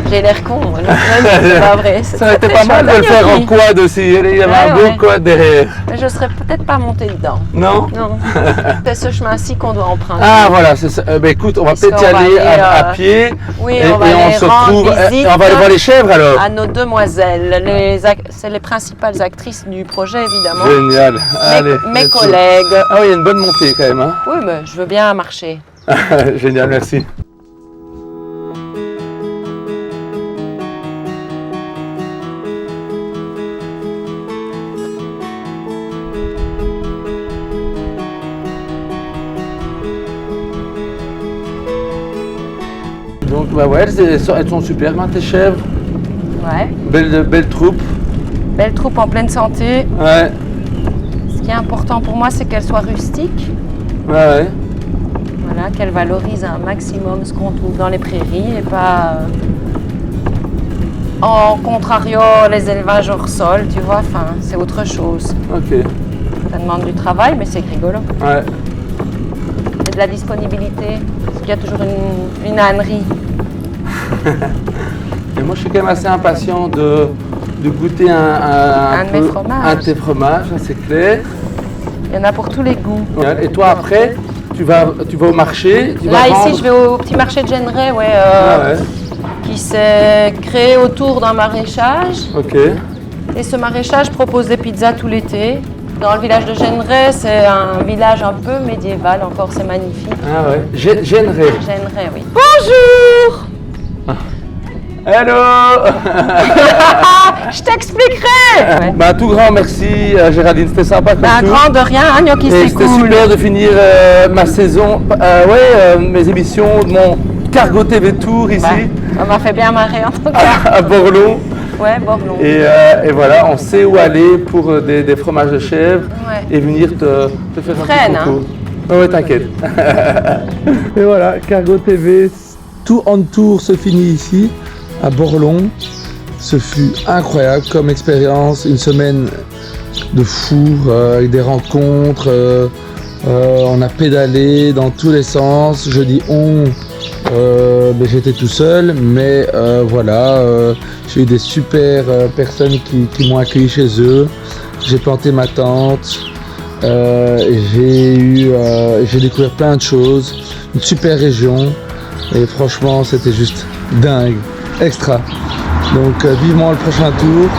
J'ai l'air con, c'est pas vrai. Ça aurait été pas mal de le faire en quad aussi, il y avait un beau quad derrière. Mais je serais peut-être pas montée dedans. Non? Non. C'est ce chemin-ci qu'on doit emprunter. Ah voilà, c'est ça. Écoute, on va peut-être y aller à pied. Oui, et on se retrouve. On va aller voir les chèvres alors? À nos demoiselles. C'est les principales actrices du projet évidemment. Génial. Mes collègues. Ah oui, il y a une bonne montée quand même. Hein? Oui, mais je veux bien marcher. Génial, merci. Donc elles sont super, hein, tes chèvres. Ouais. Belle troupe. Belle troupe en pleine santé. Ouais. Ce qui est important pour moi, c'est qu'elles soient rustiques. Ouais. Voilà, qu'elles valorisent un maximum ce qu'on trouve dans les prairies et pas en contrario les élevages hors sol, tu vois, enfin, c'est autre chose. Ok. Ça demande du travail, mais c'est rigolo. Ouais. Et de la disponibilité, parce qu'il y a toujours une ânerie. Et moi, je suis quand même assez impatient de goûter un de tes fromages, c'est clair. Il y en a pour tous les goûts. Et toi, après, tu vas au marché? Là, ici, je vais au petit marché de Genray, qui s'est créé autour d'un maraîchage. Ok. Et ce maraîchage propose des pizzas tout l'été. Dans le village de Genray, c'est un village un peu médiéval, encore c'est magnifique. Ah ouais, Genray. Genray, oui. Bonjour. Hello. Je t'expliquerai. Un tout grand merci Géraldine, c'était sympa comme tout. Un grand de rien, Gnocchi, c'est cool. C'était super de finir ma saison, mes émissions, mon Cargo TV Tour ici. Ça m'a fait bien marrer en tout cas. À Borlon. Ouais, Borlon. Et voilà, on sait où aller pour des fromages de chèvre et venir te faire un petit concours. Ouais, t'inquiète. Et voilà, Cargo TV, tout en tour se finit ici, à Borlon. Ce fut incroyable comme expérience, une semaine de fou, avec des rencontres. On a pédalé dans tous les sens. Je dis on. J'étais tout seul, mais j'ai eu des super personnes qui m'ont accueilli chez eux. J'ai planté ma tente, j'ai découvert plein de choses, une super région, et franchement c'était juste dingue, extra. Donc vivement le prochain tour,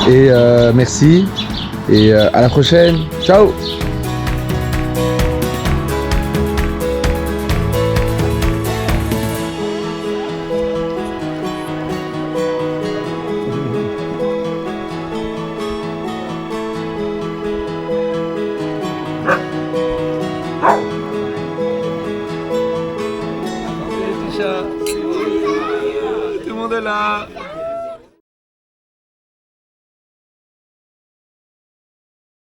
et merci, et à la prochaine, ciao. Tout le monde est là.